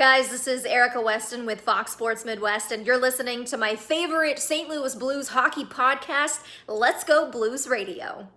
guys? This is Erica Weston with Fox Sports Midwest, and you're listening to my favorite St. Louis Blues hockey podcast, Let's Go Blues Radio.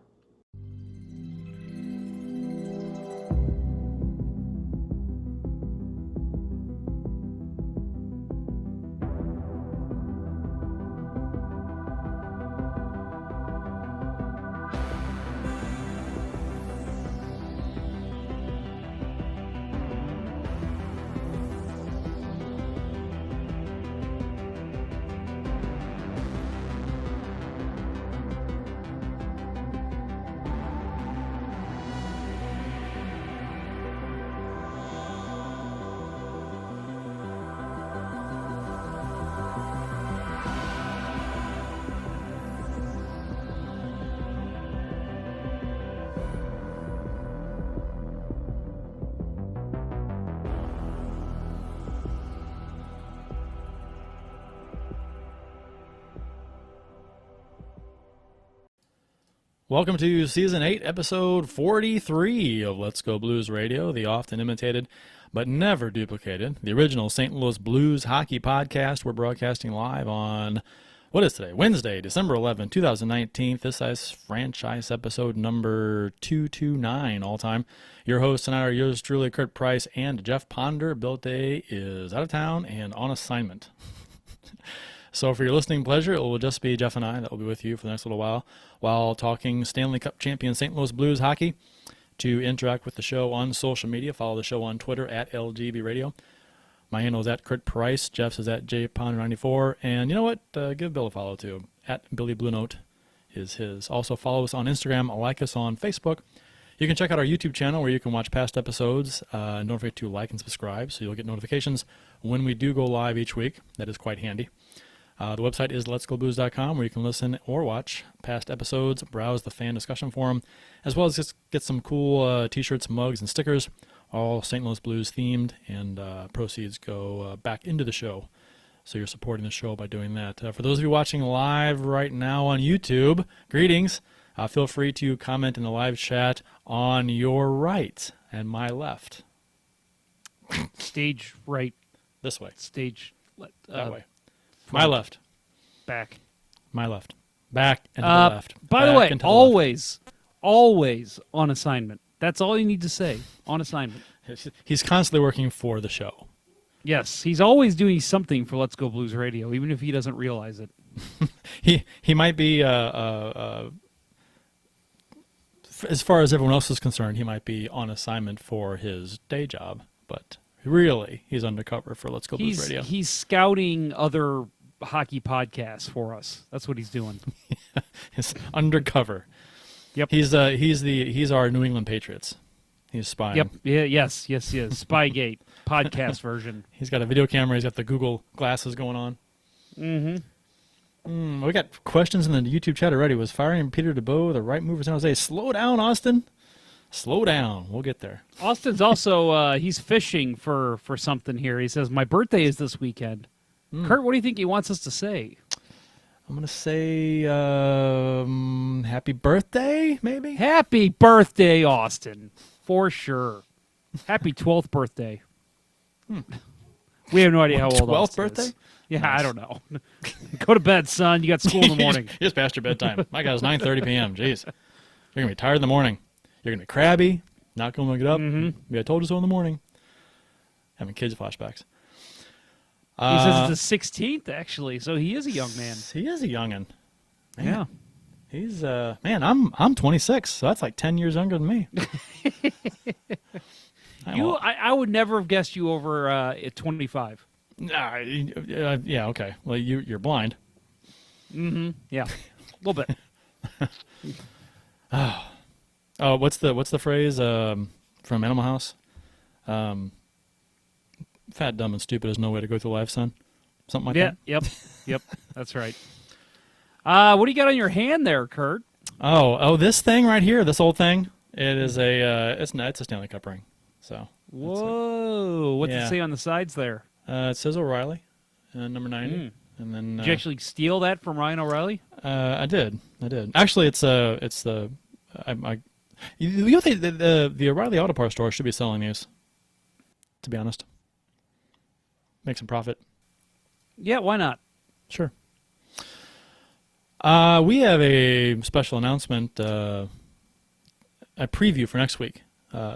Welcome to Season 8, Episode 43 of Let's Go Blues Radio, the often imitated but never duplicated, the original St. Louis Blues hockey podcast. We're broadcasting live on, what is today? Wednesday, December 11, 2019. This is franchise episode number 229 all time. Your hosts tonight are yours truly, Kurt Price and Jeff Ponder. Bill Day is out of town and on assignment. So for your listening pleasure, it will just be Jeff and I that will be with you for the next little while talking Stanley Cup champion St. Louis Blues hockey. To interact with the show on social media, follow the show on Twitter at LGB Radio. My handle is at Kurt Price. Jeff's is at JPonder94. And you know what? Give Bill a follow too. At Billy Blue Note is his. Also follow us on Instagram, like us on Facebook. You can check out our YouTube channel where you can watch past episodes. And don't forget to like and subscribe so you'll get notifications when we do go live each week. That is quite handy. The website is letsgoblues.com, where you can listen or watch past episodes, browse the fan discussion forum, as well as just get some cool t-shirts, mugs, and stickers, all St. Louis Blues themed, and proceeds go back into the show. So you're supporting the show by doing that. For those of you watching live right now on YouTube, greetings. Feel free to comment in the live chat on your right and my left. Stage right. This way. Stage that way. My left. Back. My left. Back and to the left. By the way, always on assignment. That's all you need to say. On assignment. He's constantly working for the show. Yes, he's always doing something for Let's Go Blues Radio, even if he doesn't realize it. He might be, as far as everyone else is concerned, he might be on assignment for his day job, but really, he's undercover for Let's Go Blues Radio. He's scouting other hockey podcasts for us. That's what he's doing. He's undercover. Yep. He's our New England Patriots. He's spying. Yep. Yeah. Yes. He is. Spygate podcast version. He's got a video camera. He's got the Google glasses going on. Mm-hmm. We got questions in the YouTube chat already. Was firing Peter DeBow the right move for San Jose? Slow down, Austin. Slow down. We'll get there. Austin's also he's fishing for something here. He says, my birthday is this weekend. Kurt, what do you think he wants us to say? I'm going to say happy birthday, maybe? Happy birthday, Austin. For sure. Happy 12th birthday. We have no idea how old 12th Austin birthday? is. Yeah, Nice. I don't know. Go to bed, son. You got school in the morning. You just passed your bedtime. My God, it's 9:30 p.m. Jeez. You're going to be tired in the morning. You're going to be crabby, not going to get up. Maybe I told you so in the morning. Having kids flashbacks. He says it's the 16th, actually, so he is a young man. He is a youngin'. Man, Yeah. He's, man, I'm 26, so that's like 10 years younger than me. I would never have guessed you over at 25. Yeah, okay. Well, you're blind. Yeah, a little bit. Oh, what's the phrase from Animal House? Fat, dumb, and stupid is no way to go through life, son. Something like that. Yep. That's right. What do you got on your hand there, Kurt? Oh, this thing right here, this old thing. It is it's a Stanley Cup ring. So. Whoa! What's it say on the sides there? It says O'Reilly, number 90, and then. Did you actually steal that from Ryan O'Reilly? I did. Actually, it's the. You think the O'Reilly Auto Parts store should be selling these? To be honest. make some profit. Yeah, why not? Sure. We have a special announcement, a preview for next week.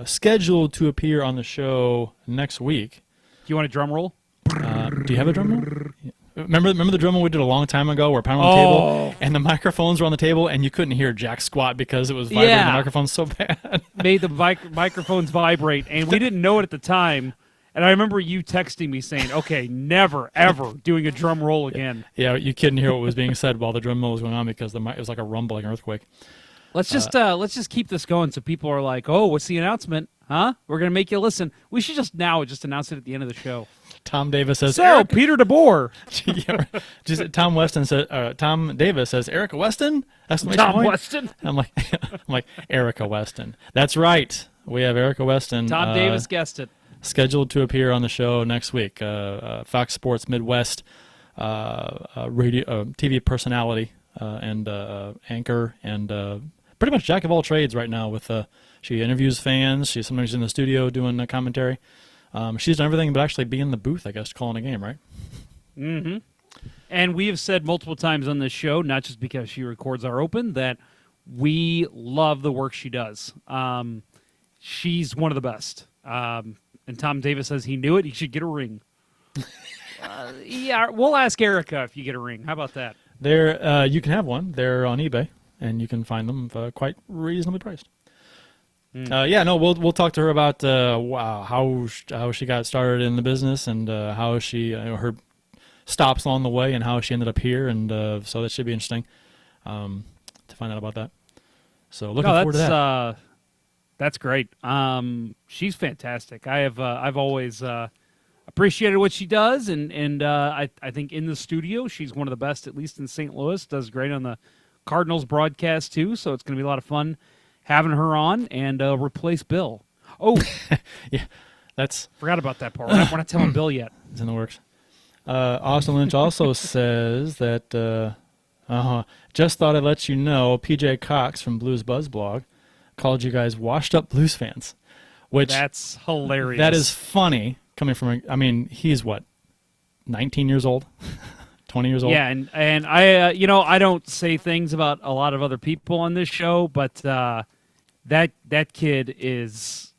Scheduled to appear on the show next week. Do you want a drum roll? Do you have a drum roll? Remember the drum roll we did a long time ago? We're pounding on the table, and the microphones were on the table, and you couldn't hear jack squat because it was vibrating the microphone so bad. Made the microphones vibrate, and we didn't know it at the time. And I remember you texting me saying, "Okay, never ever doing a drum roll again." Yeah, you couldn't hear what was being said while the drum roll was going on because it was like a rumble, like an earthquake. Let's just keep this going so people are like, "Oh, what's the announcement? Huh? We're gonna make you listen." We should just announce it at the end of the show. Tom Davis says, "So, Peter DeBoer." Tom Davis says, "Erica Weston?" Tom Weston. I'm like Erica Weston. That's right. We have Erica Weston. Tom Davis guessed it. Scheduled to appear on the show next week. Fox Sports Midwest radio TV personality and anchor and pretty much jack of all trades right now. She interviews fans. She's sometimes in the studio doing a commentary. She's done everything but actually be in the booth, I guess, calling a game, right? Mm-hmm. And we have said multiple times on this show, not just because she records our open, that we love the work she does. She's one of the best. And Tom Davis says he knew it. He should get a ring. Yeah, we'll ask Erica if you get a ring. How about that? You can have one. They're on eBay, and you can find them quite reasonably priced. We'll talk to her about how she got started in the business and how she her stops along the way and how she ended up here, and so that should be interesting to find out about that. So looking forward to that. That's great. She's fantastic. I've always appreciated what she does, and I think in the studio she's one of the best, at least in St. Louis. Does great on the Cardinals broadcast too, so it's going to be a lot of fun having her on and replace Bill. Oh, yeah, forgot about that part. We're not telling Bill yet. It's in the works. Austin Lynch also says that just thought I'd let you know PJ Cox from Blues Buzz blog called you guys washed up Blues fans, which that's hilarious. That is funny coming from. He's what, 19 years old, 20 years old. Yeah, and I I don't say things about a lot of other people on this show, but that kid is.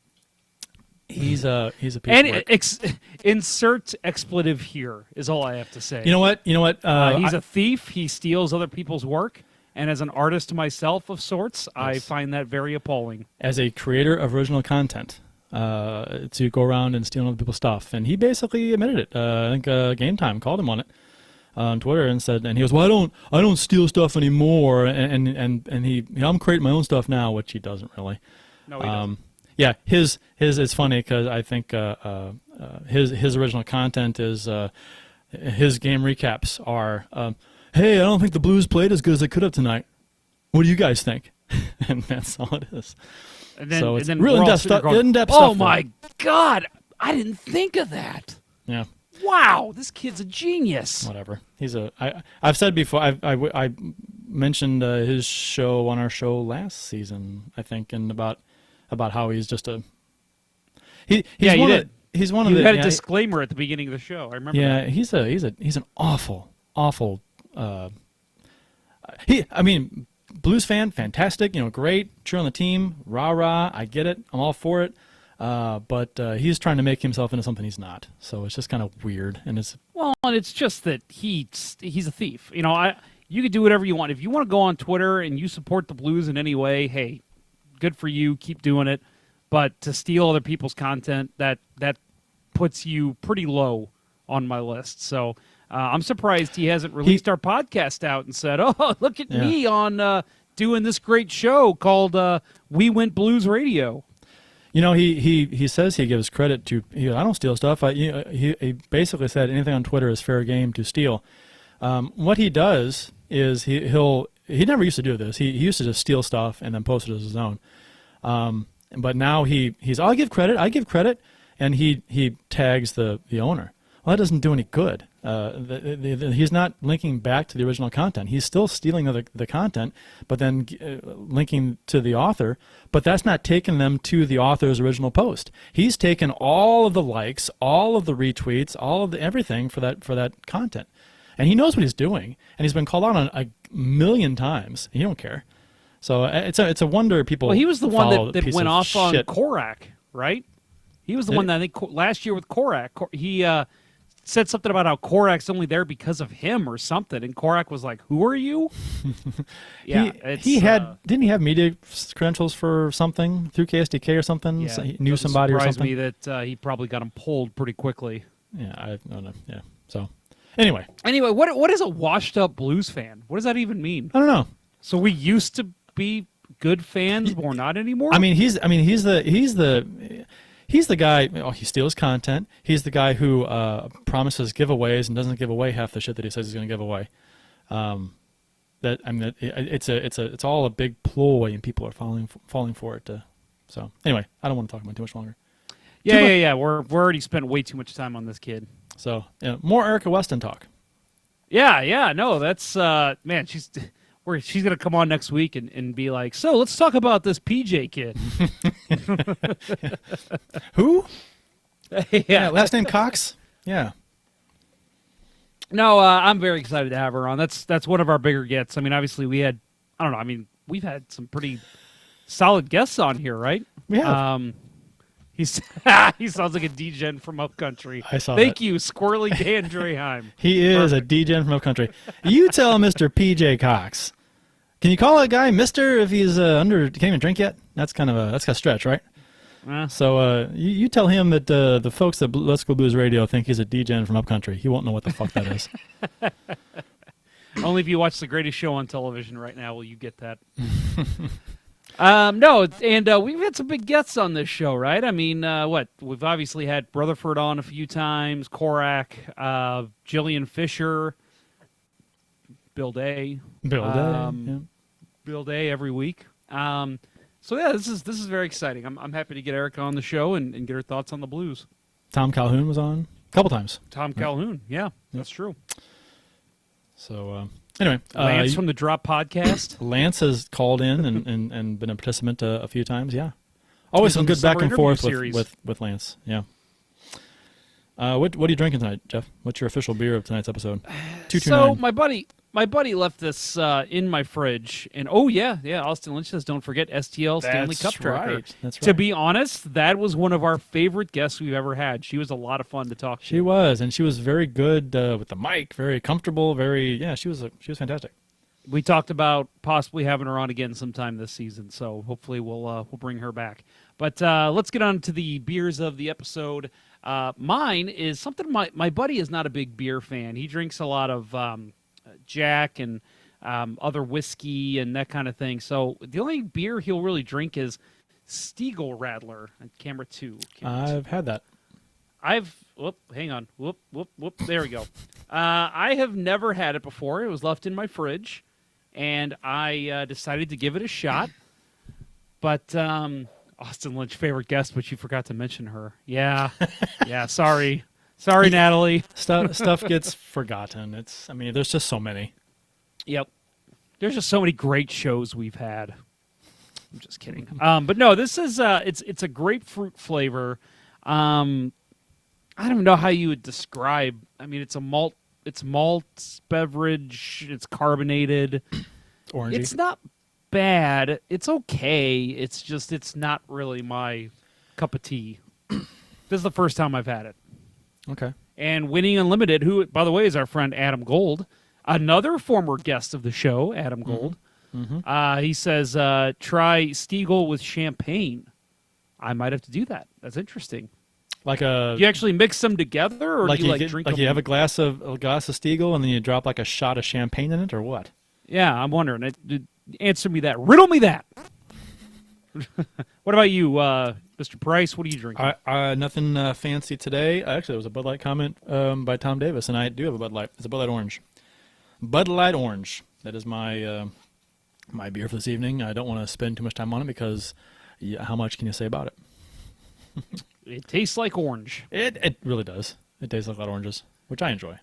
He's a piece of work. Insert expletive here is all I have to say. You know what? He's a thief. He steals other people's work. And as an artist myself of sorts, yes. I find that very appalling. As a creator of original content, to go around and steal other people's stuff, and he basically admitted it. I think Game Time called him on it on Twitter and said, and he goes, "Well, I don't steal stuff anymore," and I'm creating my own stuff now, which he doesn't really. No, he doesn't. Yeah, his is funny because I think his original content is his game recaps are, "Hey, I don't think the Blues played as good as they could have tonight. What do you guys think?" And that's all it is. And then, so it's and then real in-depth stuff. Oh my God, I didn't think of that. Yeah. Wow, this kid's a genius. Whatever. I've said before. I mentioned his show on our show last season, I think, and about how he's just a. He's one of the. You had a disclaimer at the beginning of the show. I remember. Yeah, that. he's an awful. Blues fan, fantastic, great, cheer on the team, rah rah. I get it, I'm all for it. But he's trying to make himself into something he's not. So it's just kind of weird, and it's just that he's a thief. You could do whatever you want if you want to go on Twitter and you support the Blues in any way. Hey, good for you, keep doing it. But to steal other people's content, that puts you pretty low on my list. So. I'm surprised he hasn't released our podcast out and said, "Oh, look at me on doing this great show called We Went Blues Radio." He says he gives credit to. I don't steal stuff. He basically said anything on Twitter is fair game to steal. What he does is he never used to do this. He used to just steal stuff and then post it as his own. But now he's I give credit, and he tags the owner. Well, that doesn't do any good. He's not linking back to the original content. He's still stealing the content, but then linking to the author. But that's not taking them to the author's original post. He's taken all of the likes, all of the retweets, all of the everything for that content, and he knows what he's doing. And he's been called out on a million times. He don't care. So it's a wonder people. Well, he was the one that piece went of off on shit. Korak, right? He was the one that I think last year with Korak, he said something about how Korak's only there because of him or something, and Korak was like, "Who are you?" Yeah, didn't he have media credentials for something through KSDK or something? Yeah, So he knew somebody or something. Surprised me that he probably got him pulled pretty quickly. Yeah, I don't know. Yeah. So anyway, what is a washed up blues fan? What does that even mean? I don't know. So we used to be good fans, but we're not anymore. I mean, he's the guy. Oh, he steals content. He's the guy who promises giveaways and doesn't give away half the shit that he says he's going to give away. It's all a big ploy, and people are falling for it. So anyway, I don't want to talk about it too much longer. Yeah. We're already spent way too much time on this kid. So more Erica Weston talk. Yeah. No, that's man. She's gonna come on next week and be like, so let's talk about this PJ kid. Who? Yeah. Last name Cox. Yeah. No, I'm very excited to have her on. That's one of our bigger gets. I mean, obviously we've had some pretty solid guests on here, right? We have. He sounds like a degen from Upcountry. I saw Thank that. you, Squirrely Dan Dreheim. He is a degen from Upcountry. You tell Mr. PJ Cox. Can you call a guy Mister if he's can't even drink yet? That's kind of a stretch, right? So you tell him that the folks at Let's Go Blues Radio think he's a degen from Upcountry. He won't know what the fuck that is. Only if you watch the greatest show on television right now will you get that. No, and we've had some big guests on this show, right? I mean, we've obviously had Rutherford on a few times, Korak, Jillian Fisher, Bill Day. Bill Day every week. So yeah, this is very exciting. I'm happy to get Erica on the show and get her thoughts on the blues. Tom Calhoun was on a couple times. Calhoun, yeah, that's true. So anyway, Lance from the Drop Podcast. Lance has called in and been a participant a few times. Yeah, always He's some on the good back summer and forth interview with Lance. Yeah. What are you drinking tonight, Jeff? What's your official beer of tonight's episode? 229. So my buddy left this in my fridge, and Austin Lynch says, don't forget STL Stanley Cup Tracker. That's right. To be honest, that was one of our favorite guests we've ever had. She was a lot of fun to talk to. She was, and she was very good with the mic, very comfortable, she was fantastic. We talked about possibly having her on again sometime this season, so hopefully we'll bring her back. But let's get on to the beers of the episode. Mine is something my buddy is not a big beer fan. He drinks a lot of Jack and other whiskey and that kind of thing. So the only beer he'll really drink is Stiegl Radler on camera 2. I've had that. Hang on. There we go. I have never had it before. It was left in my fridge, and I decided to give it a shot. But Austin Lynch, favorite guest, but you forgot to mention her. Yeah. Sorry, Natalie. Stuff gets forgotten. There's just so many. Yep. There's just so many great shows we've had. I'm just kidding. But no, this is it's a grapefruit flavor. I don't know how you would describe. I mean, it's malt beverage. It's carbonated. Orangey. It's not bad. It's okay. It's not really my cup of tea. This is the first time I've had it. Okay. And Winning Unlimited, who, by the way, is our friend Adam Gold, another former guest of the show, Adam Gold. Mm-hmm. He says, try Stiegl with champagne. I might have to do that. That's interesting. Do you actually mix them together, or do you drink them? You have a glass of Stiegl, and then you drop like a shot of champagne in it, or what? Yeah, I'm wondering. Answer me that. Riddle me that. What about you, Mr. Price? What are you drinking? Nothing fancy today. Actually, it was a Bud Light comment by Tom Davis, and I do have a Bud Light. It's a Bud Light Orange. Bud Light Orange. That is my my beer for this evening. I don't want to spend too much time on it because how much can you say about it? It tastes like orange. It really does. It tastes like a lot of oranges, which I enjoy.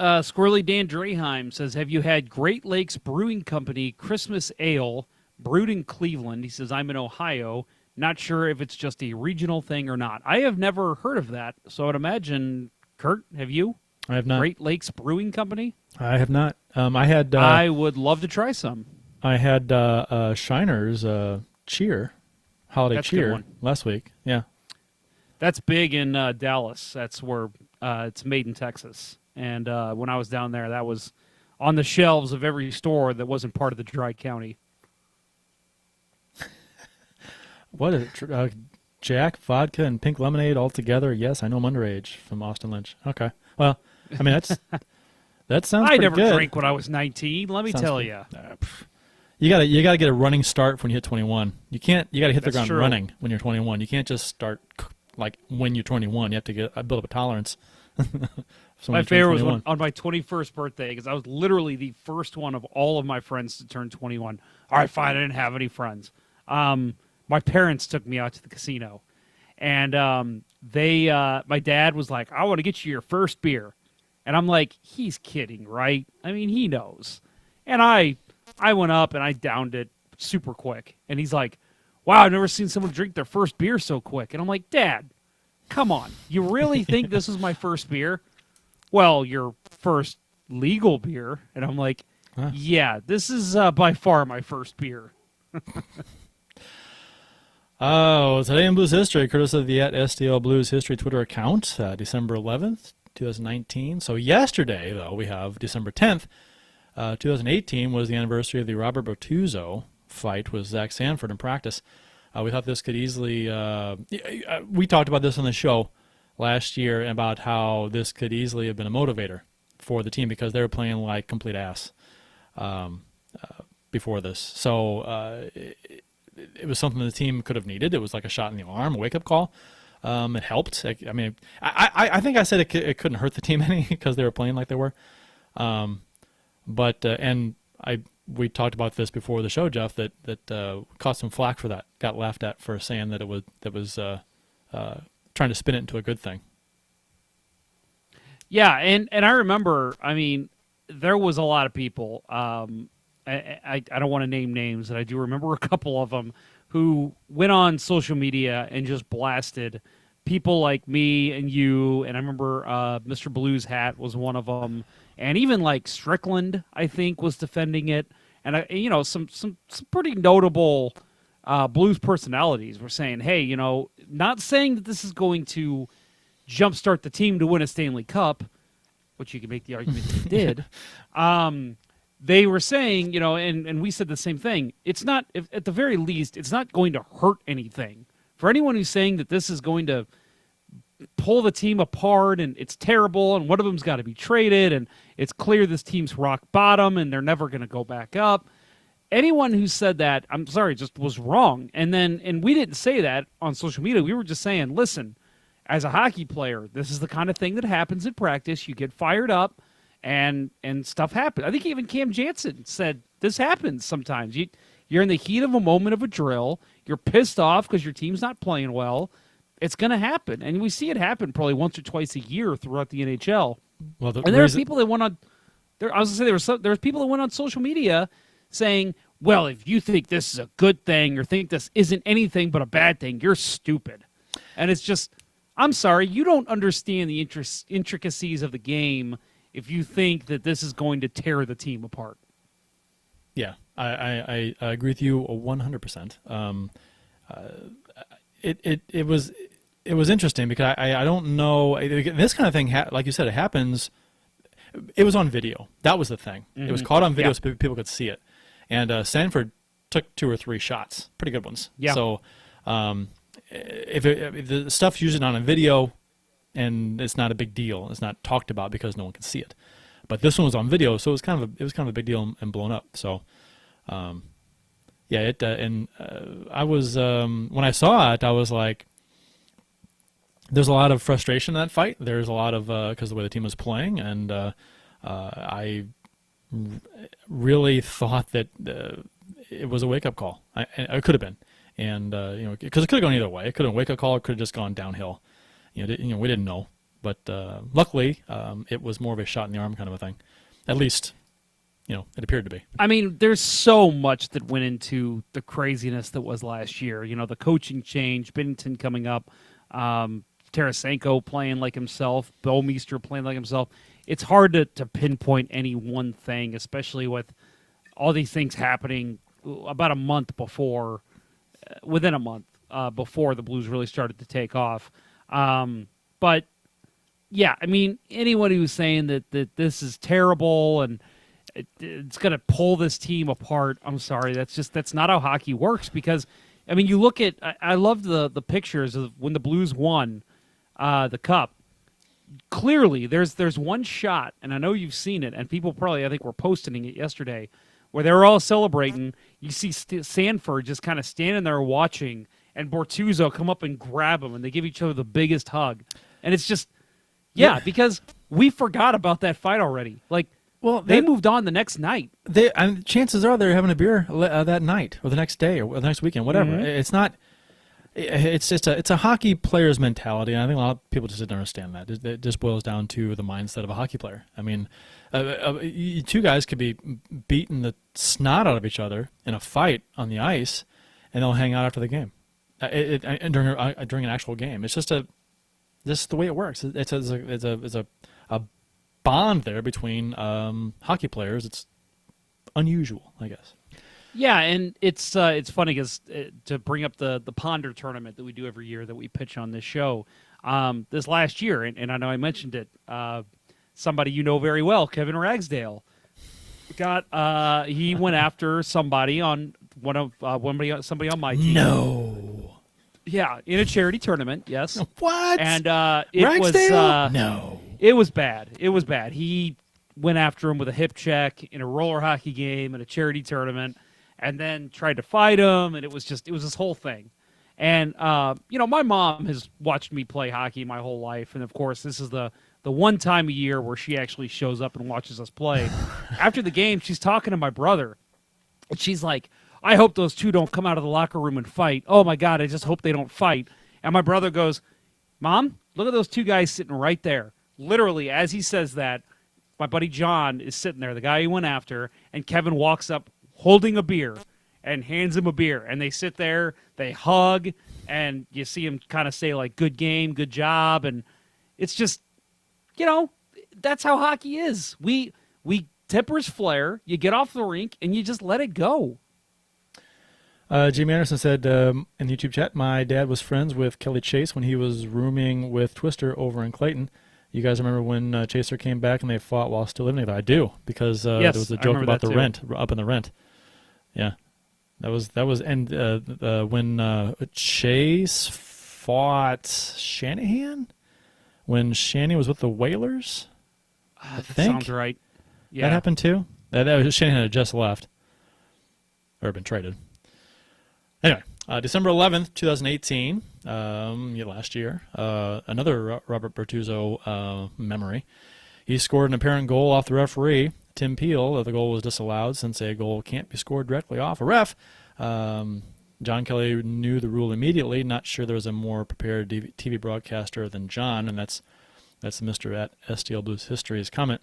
Squirrely Dan Draheim says, have you had Great Lakes Brewing Company Christmas Ale brewed in Cleveland? He says, I'm in Ohio. Not sure if it's just a regional thing or not. I have never heard of that, so I would imagine, Kurt, have you? I have not. Great Lakes Brewing Company? I have not. I had. I would love to try some. I had Shiner's Cheer, Holiday That's a good Cheer one. last week. Yeah. That's big in Dallas. That's where it's made in Texas. And when I was down there, that was on the shelves of every store that wasn't part of the Dry County. What is it? Jack, vodka, and pink lemonade all together? Yes, I know I'm underage from Austin Lynch. Okay. Well, I mean, that sounds I pretty never good. drank when I was 19. Let me Sounds tell good. you. You gotta get a running start when you hit 21. You gotta hit the That's ground true. running when you're 21. You can't just start like when you're 21. You have to build up a tolerance. So My favorite was on my 21st birthday, because I was literally the first one of all of my friends to turn 21. All right, fine, I didn't have any friends. My parents took me out to the casino, and my dad was like, I want to get you your first beer. And I'm like, he's kidding, right? I mean, he knows. And I went up and I downed it super quick. And he's like, wow, I've never seen someone drink their first beer so quick. And I'm like, Dad, come on. You really think this is my first beer? Well, your first legal beer. And I'm like, yeah, this is by far my first beer. Oh, today in Blues history, courtesy of the @STL Blues History Twitter account, December 11th, 2019. So yesterday, though, we have December 10th, 2018 was the anniversary of the Robert Bortuzzo fight with Zach Sanford in practice. We thought this could easily, we talked about this on the show last year about how this could easily have been a motivator for the team because they were playing like complete ass before this. So it was something the team could have needed. It was like a shot in the arm, a wake-up call. It helped. I mean, I think I said it couldn't hurt the team any because they were playing like they were. But we talked about this before the show, Jeff, that caught some flack for that. Got laughed at for saying that it was trying to spin it into a good thing. Yeah, and I remember, I mean, there was a lot of people. I don't want to name names, and I do remember a couple of them who went on social media and just blasted people like me and you. And I remember Mr. Blues Hat was one of them, and even like Strickland, I think, was defending it. And some pretty notable Blues personalities were saying, "Hey, not saying that this is going to jumpstart the team to win a Stanley Cup," which you can make the argument they did. They were saying, and we said the same thing. It's not, at the very least, it's not going to hurt anything. For anyone who's saying that this is going to pull the team apart and it's terrible and one of them's got to be traded and it's clear this team's rock bottom and they're never going to go back up. Anyone who said that, I'm sorry, just was wrong. And we didn't say that on social media. We were just saying, listen, as a hockey player, this is the kind of thing that happens in practice. You get fired up. And stuff happens. I think even Cam Jansen said this happens sometimes. You're in the heat of a moment of a drill. You're pissed off because your team's not playing well. It's going to happen, and we see it happen probably once or twice a year throughout the NHL. Well, and there are people that went on. I was going to say there was people that went on social media saying, "Well, if you think this is a good thing or think this isn't anything but a bad thing, you're stupid." And it's just, I'm sorry, you don't understand the intricacies of the game if you think that this is going to tear the team apart. Yeah, I agree with you 100%. It was interesting because I don't know, this kind of thing, like you said, it happens. It was on video. That was the thing. Mm-hmm. It was caught on video so people could see it. And Sanford took 2 or 3 shots, pretty good ones. Yeah. So if the stuff's usually not on video, and it's not a big deal. It's not talked about because no one can see it. But this one was on video, so it was kind of a big deal and blown up. So, I was when I saw it, I was like, there's a lot of frustration in that fight. There's a lot of because of the way the team was playing, and I really thought that it was a wake up call. It could have been, and because it could have gone either way. It could have been a wake up call. It could have just gone downhill. We didn't know, But luckily, it was more of a shot in the arm kind of a thing. At least, it appeared to be. I mean, there's so much that went into the craziness that was last year. The coaching change, Binnington coming up, Tarasenko playing like himself, Bouwmeester playing like himself. It's hard to pinpoint any one thing, especially with all these things happening about a month before, within a month before the Blues really started to take off. But, yeah, I mean, anyone who's saying that this is terrible and it's going to pull this team apart, I'm sorry. That's not how hockey works because, I mean, you look at – I love the pictures of when the Blues won the Cup. Clearly, there's one shot, and I know you've seen it, and people probably, I think, were posting it yesterday, where they were all celebrating. You see Sanford just kind of standing there watching, and Bortuzzo come up and grab him, and they give each other the biggest hug. And it's just, because we forgot about that fight already. Like, well, they moved on the next night. Chances are they're having a beer that night, or the next day, or the next weekend, whatever. Mm-hmm. It's not. It's just it's a hockey player's mentality, and I think a lot of people just didn't understand that. It just boils down to the mindset of a hockey player. I mean, two guys could be beating the snot out of each other in a fight on the ice, and they'll hang out after the game, during an actual game. It's just the way it works. It's a bond there between hockey players. It's unusual, I guess. Yeah, and it's funny because to bring up the Ponder tournament that we do every year that we pitch on this show, this last year, and I know I mentioned it, somebody you know very well, Kevin Ragsdale, he went after somebody on somebody on my team. No. Yeah, in a charity tournament, yes. What? And it Ragsdale? was no. It was bad. It was bad. He went after him with a hip check in a roller hockey game in a charity tournament. And then tried to fight him, and it was this whole thing. And, my mom has watched me play hockey my whole life, and, of course, this is the one time a year where she actually shows up and watches us play. After the game, she's talking to my brother, and she's like, I hope those two don't come out of the locker room and fight. Oh, my God, I just hope they don't fight. And my brother goes, Mom, look at those two guys sitting right there. Literally, as he says that, my buddy John is sitting there, the guy he went after, and Kevin walks up, holding a beer and hands him a beer, and they sit there, they hug, and you see him kind of say, like, good game, good job, and it's just, that's how hockey is. We tippers flare, you get off the rink, and you just let it go. Jim Anderson said in the YouTube chat, my dad was friends with Kelly Chase when he was rooming with Twister over in Clayton. You guys remember when Chaser came back and they fought while still living together? I do, because yes, there was a joke about the too. rent, up in the rent. Yeah, that was, and when Chase fought Shanahan, when Shanahan was with the Whalers, I think sounds right. Yeah, that happened too. That was Shanahan had just left or been traded. Anyway, December 11th, 2018, last year, another Robert Bortuzzo memory. He scored an apparent goal off the referee, Tim Peel. The goal was disallowed since a goal can't be scored directly off a ref. John Kelly knew the rule immediately. Not sure there was a more prepared TV broadcaster than John, and that's Mr. at STL Blues History's comment.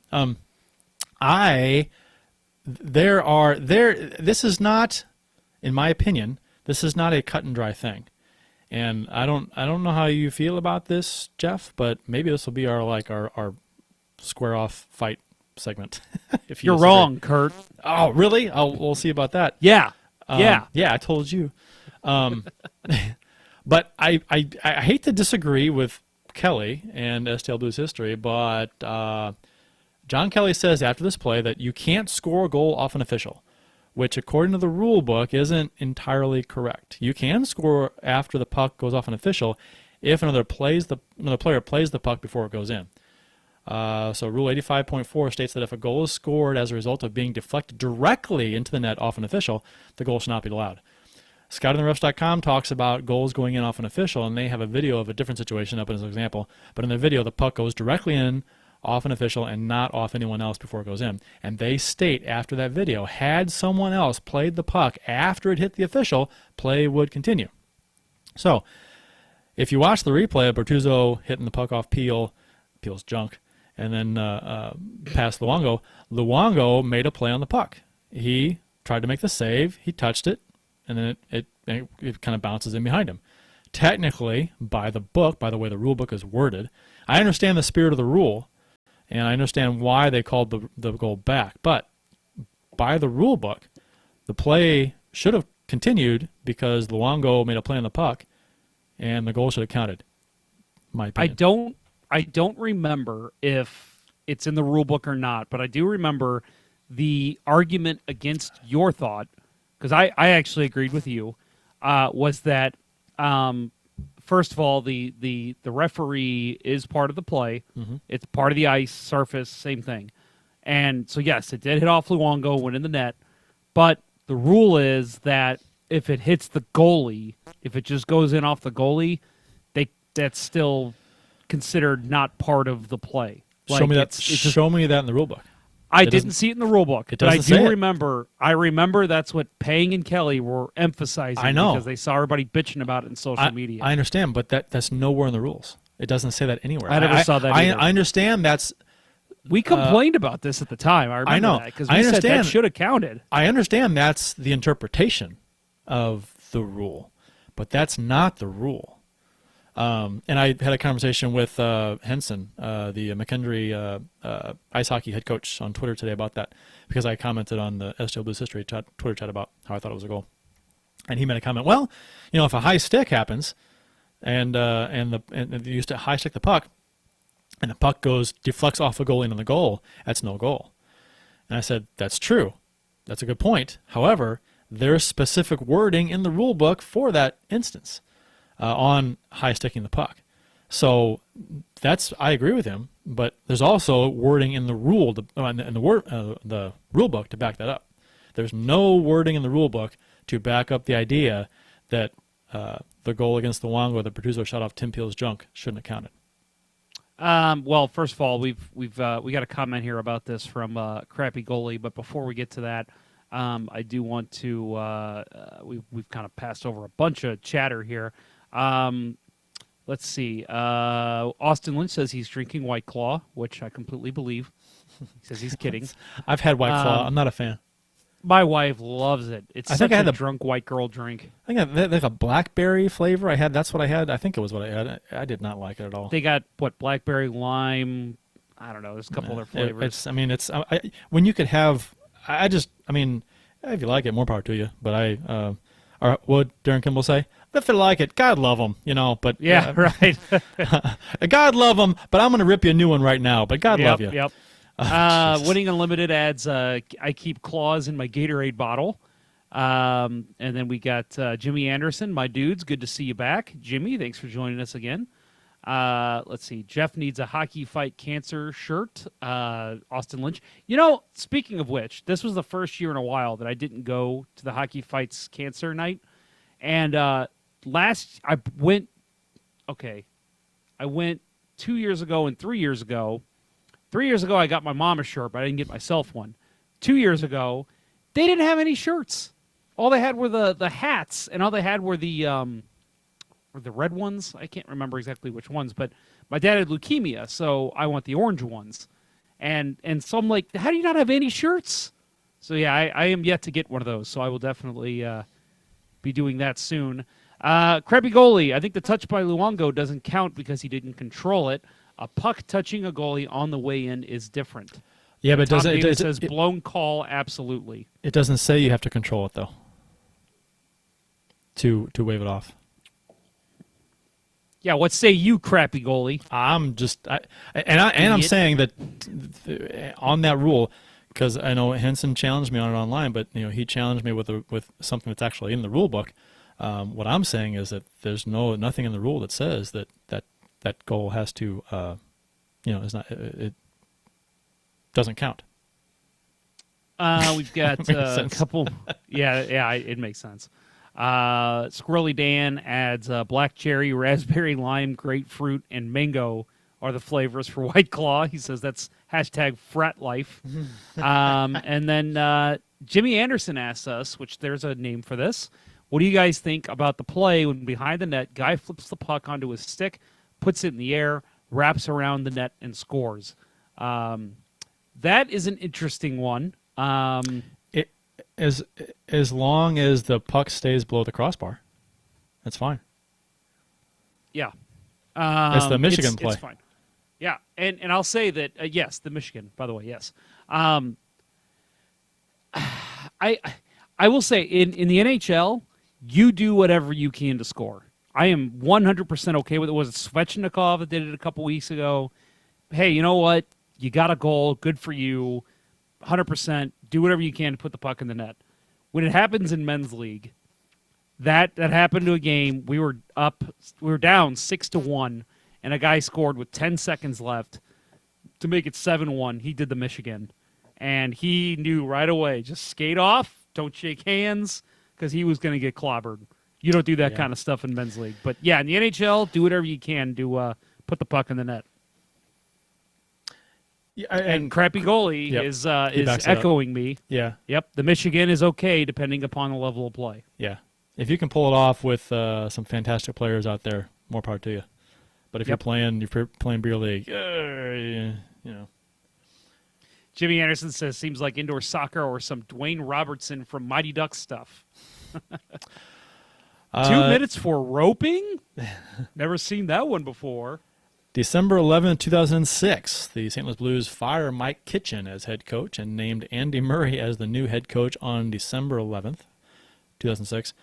This is not, in my opinion, this is not a cut and dry thing. And I don't know how you feel about this, Jeff, but maybe this will be our square off fight segment. If you're wrong, Kurt. Oh, really? We'll see about that. Yeah. Yeah, I told you. But I hate to disagree with Kelly and STL Blues History, but John Kelly says after this play that you can't score a goal off an official, which according to the rule book isn't entirely correct. You can score after the puck goes off an official if another player plays the puck before it goes in. So Rule 85.4 states that if a goal is scored as a result of being deflected directly into the net off an official, the goal should not be allowed. ScoutingTheRefs.com talks about goals going in off an official, and they have a video of a different situation up as an example. But in the video, the puck goes directly in off an official and not off anyone else before it goes in. And they state after that video, had someone else played the puck after it hit the official, play would continue. So if you watch the replay of Bortuzzo hitting the puck off Peel, Peel's junk, and then past Luongo. Luongo made a play on the puck. He tried to make the save. He touched it, and then it kind of bounces in behind him. Technically, by the book, by the way the rule book is worded, I understand the spirit of the rule, and I understand why they called the goal back. But by the rule book, the play should have continued because Luongo made a play on the puck, and the goal should have counted. My opinion. I don't remember if it's in the rule book or not, but I do remember the argument against your thought, because I actually agreed with you, was that first of all, the referee is part of the play. Mm-hmm. It's part of the ice surface, same thing. And so, yes, it did hit off Luongo, went in the net. But the rule is that if it hits the goalie, if it just goes in off the goalie, that's still considered not part of the play. Like, show me that. Show me that in the rule book. I didn't see it in the rule book, but I do remember. I remember that's what Pang and Kelly were emphasizing. I know, because they saw everybody bitching about it in social media. I understand, but that's nowhere in the rules. It doesn't say that anywhere. I never saw that. I understand that's. We complained about this at the time. I remember that because we said that should have counted. I understand that's the interpretation of the rule, but that's not the rule. And I had a conversation with Henson, the McKendree ice hockey head coach, on Twitter today about that, because I commented on the STL Blues history Twitter chat about how I thought it was a goal. And he made a comment, well, if a high stick happens and you used to high stick the puck, and the puck deflects off the goalie into the goal, that's no goal. And I said, that's true. That's a good point. However, there's specific wording in the rule book for that instance on high sticking the puck. So I agree with him, but there's also wording in the rule, the rule book to back that up. There's no wording in the rule book to back up the idea that the goal against the Luongo that Bortuzzo shot off Tim Peel's junk shouldn't have counted. Well, first of all, we got a comment here about this from Crappy Goalie, but before we get to that, I do want to we've kind of passed over a bunch of chatter here. Let's see. Austin Lynch says he's drinking White Claw, which I completely believe. He says he's kidding. I've had White Claw. I'm not a fan. My wife loves it. It's such a drunk white girl drink. I think I had like a blackberry flavor. That's what I had. I think it was what I had. I did not like it at all. They got blackberry, lime. I don't know. There's a couple other flavors. When you could have. If you like it, more power to you. But or what Darren Kimball say? If you like it, God love them, But yeah, right. God love them, but I'm going to rip you a new one right now. But God love you. Yep. Winning Unlimited adds, I keep claws in my Gatorade bottle. And then we got Jimmy Anderson, my dudes. Good to see you back. Jimmy, thanks for joining us again. Let's see. Jeff needs a Hockey Fight Cancer shirt. Austin Lynch. Speaking of which, this was the first year in a while that I didn't go to the Hockey Fights Cancer night. And I went 2 years ago and 3 years ago. 3 years ago, I got my mom a shirt, but I didn't get myself one. 2 years ago, they didn't have any shirts. All they had were the hats, and all they had were the red ones. I can't remember exactly which ones, but my dad had leukemia, so I want the orange ones. And so I'm like, how do you not have any shirts? So yeah, I am yet to get one of those, so I will definitely be doing that soon. Crappy Goalie, I think the touch by Luongo doesn't count because he didn't control it. A puck touching a goalie on the way in is different. Yeah, but it says blown call, absolutely. It doesn't say you have to control it, though, to wave it off. Yeah, what say you, Crappy Goalie? I'm saying that on that rule, because I know Henson challenged me on it online, but he challenged me with something that's actually in the rule book. What I'm saying is that there's nothing in the rule that says that goal has to, it doesn't count. We've got a couple. Yeah, it makes sense. Squirrely Dan adds black cherry, raspberry, lime, grapefruit, and mango are the flavors for White Claw. He says that's hashtag frat life. And then Jimmy Anderson asks us, which there's a name for this, what do you guys think about the play when behind the net, guy flips the puck onto his stick, puts it in the air, wraps around the net and scores. That is an interesting one. It as long as the puck stays below the crossbar, that's fine. Yeah. It's the Michigan play. It's fine. Yeah, and I'll say that, yes, the Michigan, by the way, yes. I will say, in the NHL, you do whatever you can to score. I am 100% okay with it. Was it Svechnikov that did it a couple weeks ago? Hey, you know what? You got a goal. Good for you. 100%. Do whatever you can to put the puck in the net. When it happens in men's league, that happened to a game. We were down 6-1, and a guy scored with 10 seconds left to make it 7-1. He did the Michigan, and he knew right away, just skate off, don't shake hands, because he was going to get clobbered. You don't do that kind of stuff in men's league. But, yeah, in the NHL, do whatever you can to put the puck in the net. Yeah, and crappy goalie is echoing me. Yeah. Yep, the Michigan is okay depending upon the level of play. Yeah. If you can pull it off with some fantastic players out there, more power to you. But if you're playing beer league, you know. Jimmy Anderson says, seems like indoor soccer or some Dwayne Robertson from Mighty Ducks stuff. 2 minutes for roping? Never seen that one before. December 11, 2006, the St. Louis Blues fire Mike Kitchen as head coach and named Andy Murray as the new head coach on December 11th, 2006.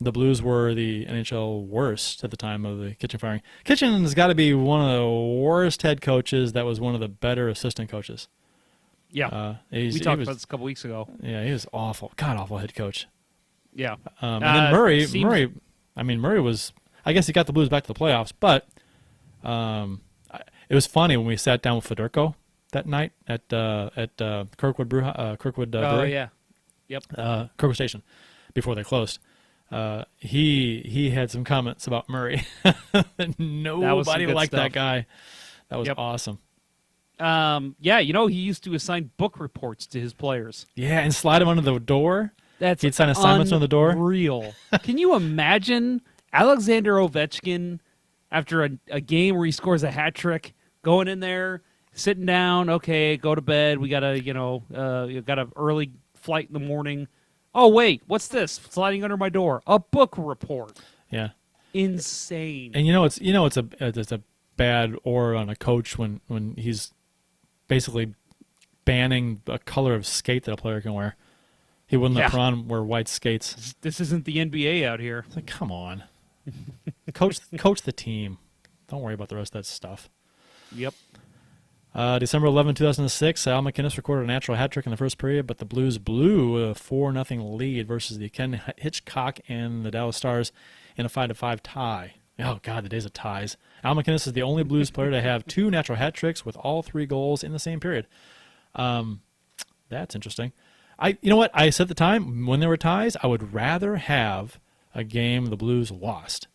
The Blues were the NHL worst at the time of the Kitchen firing. Kitchen has got to be one of the worst head coaches that was one of the better assistant coaches. Yeah. We talked about this a couple weeks ago. Yeah, he was awful. God-awful head coach. Yeah. And then Murray was, I guess he got the Blues back to the playoffs, but it was funny when we sat down with Fedorko that night at Kirkwood Brewery. Oh, yeah. Yep. Kirkwood Station before they closed. He had some comments about Murray. Nobody liked that guy. That was awesome. Yeah, he used to assign book reports to his players. Yeah, and slide them under the door. He'd sign assignments on the door. Real. Can you imagine Alexander Ovechkin after a game where he scores a hat trick, going in there, sitting down? Okay, go to bed. We got you got an early flight in the morning. Oh wait, what's this sliding under my door? A book report. Yeah, insane. And it's a bad aura on a coach when he's basically banning a color of skate that a player can wear. He wouldn't let Perron wear white skates. This isn't the NBA out here. It's like, come on, coach the team. Don't worry about the rest of that stuff. Yep. December 11, 2006, Al MacInnis recorded a natural hat trick in the first period, but the Blues blew a 4-0 lead versus the Ken Hitchcock and the Dallas Stars in a 5-5 tie. Oh, God, the days of ties. Al MacInnis is the only Blues player to have 2 natural hat tricks with all 3 goals in the same period. That's interesting. You know what? I said at the time, when there were ties, I would rather have a game the Blues lost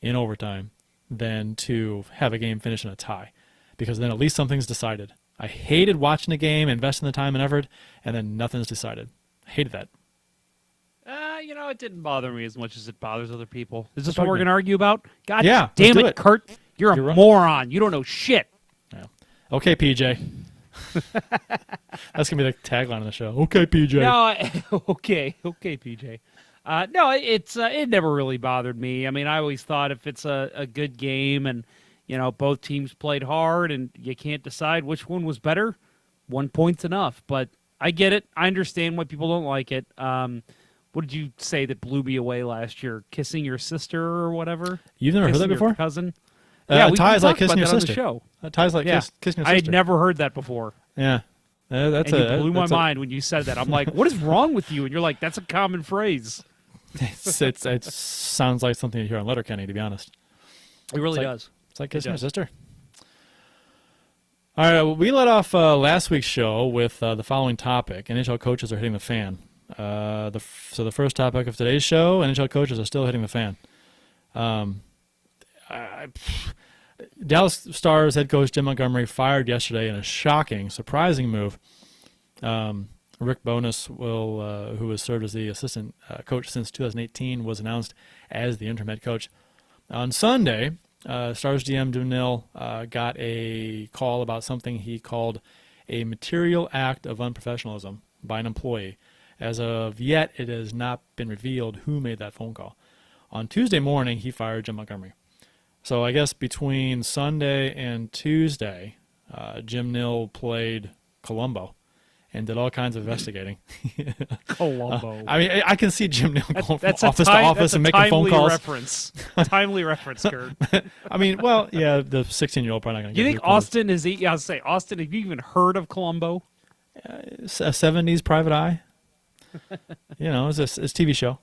in overtime than to have a game finish in a tie. Because then at least something's decided. I hated watching a game, investing the time and effort, and then nothing's decided. I hated that. It didn't bother me as much as it bothers other people. Is this what we're going to argue about? God damn it, Kurt. You're a moron. You don't know shit. Yeah. Okay, PJ. That's going to be the tagline of the show. Okay, PJ. No, okay, PJ. No, it never really bothered me. I mean, I always thought if it's a good game and both teams played hard and you can't decide which one was better, 1 point's enough. But I get it. I understand why people don't like it. What did you say that blew me away last year? Kissing your sister or whatever? You've never heard that before? Cousin? We ties like kissing your sister. Show. Ties like kissing your sister. I had never heard that before. Yeah. You blew my mind when you said that. I'm like, what is wrong with you? And you're like, that's a common phrase. It sounds like something you hear on Letterkenny, to be honest. It really does. It's like kissing your sister. All right, we let off last week's show with the following topic. NHL coaches are hitting the fan. So the first topic of today's show, NHL coaches are still hitting the fan. Dallas Stars head coach Jim Montgomery fired yesterday in a shocking, surprising move. Rick Bowness, who has served as the assistant coach since 2018, was announced as the interim head coach. On Sunday, Stars GM Jim Nill got a call about something he called a material act of unprofessionalism by an employee. As of yet, it has not been revealed who made that phone call. On Tuesday morning, he fired Jim Montgomery. So I guess between Sunday and Tuesday, Jim Nill played Columbo and did all kinds of investigating. Columbo. I mean, I can see Jim Nill going from That's office to office and making phone calls. Timely reference, Kurt. I mean, well, yeah, the 16-year-old probably not going to You get think Austin is? Yeah, I'll say Austin. Have you even heard of Columbo? a 70s Private Eye. You know, it was a TV show.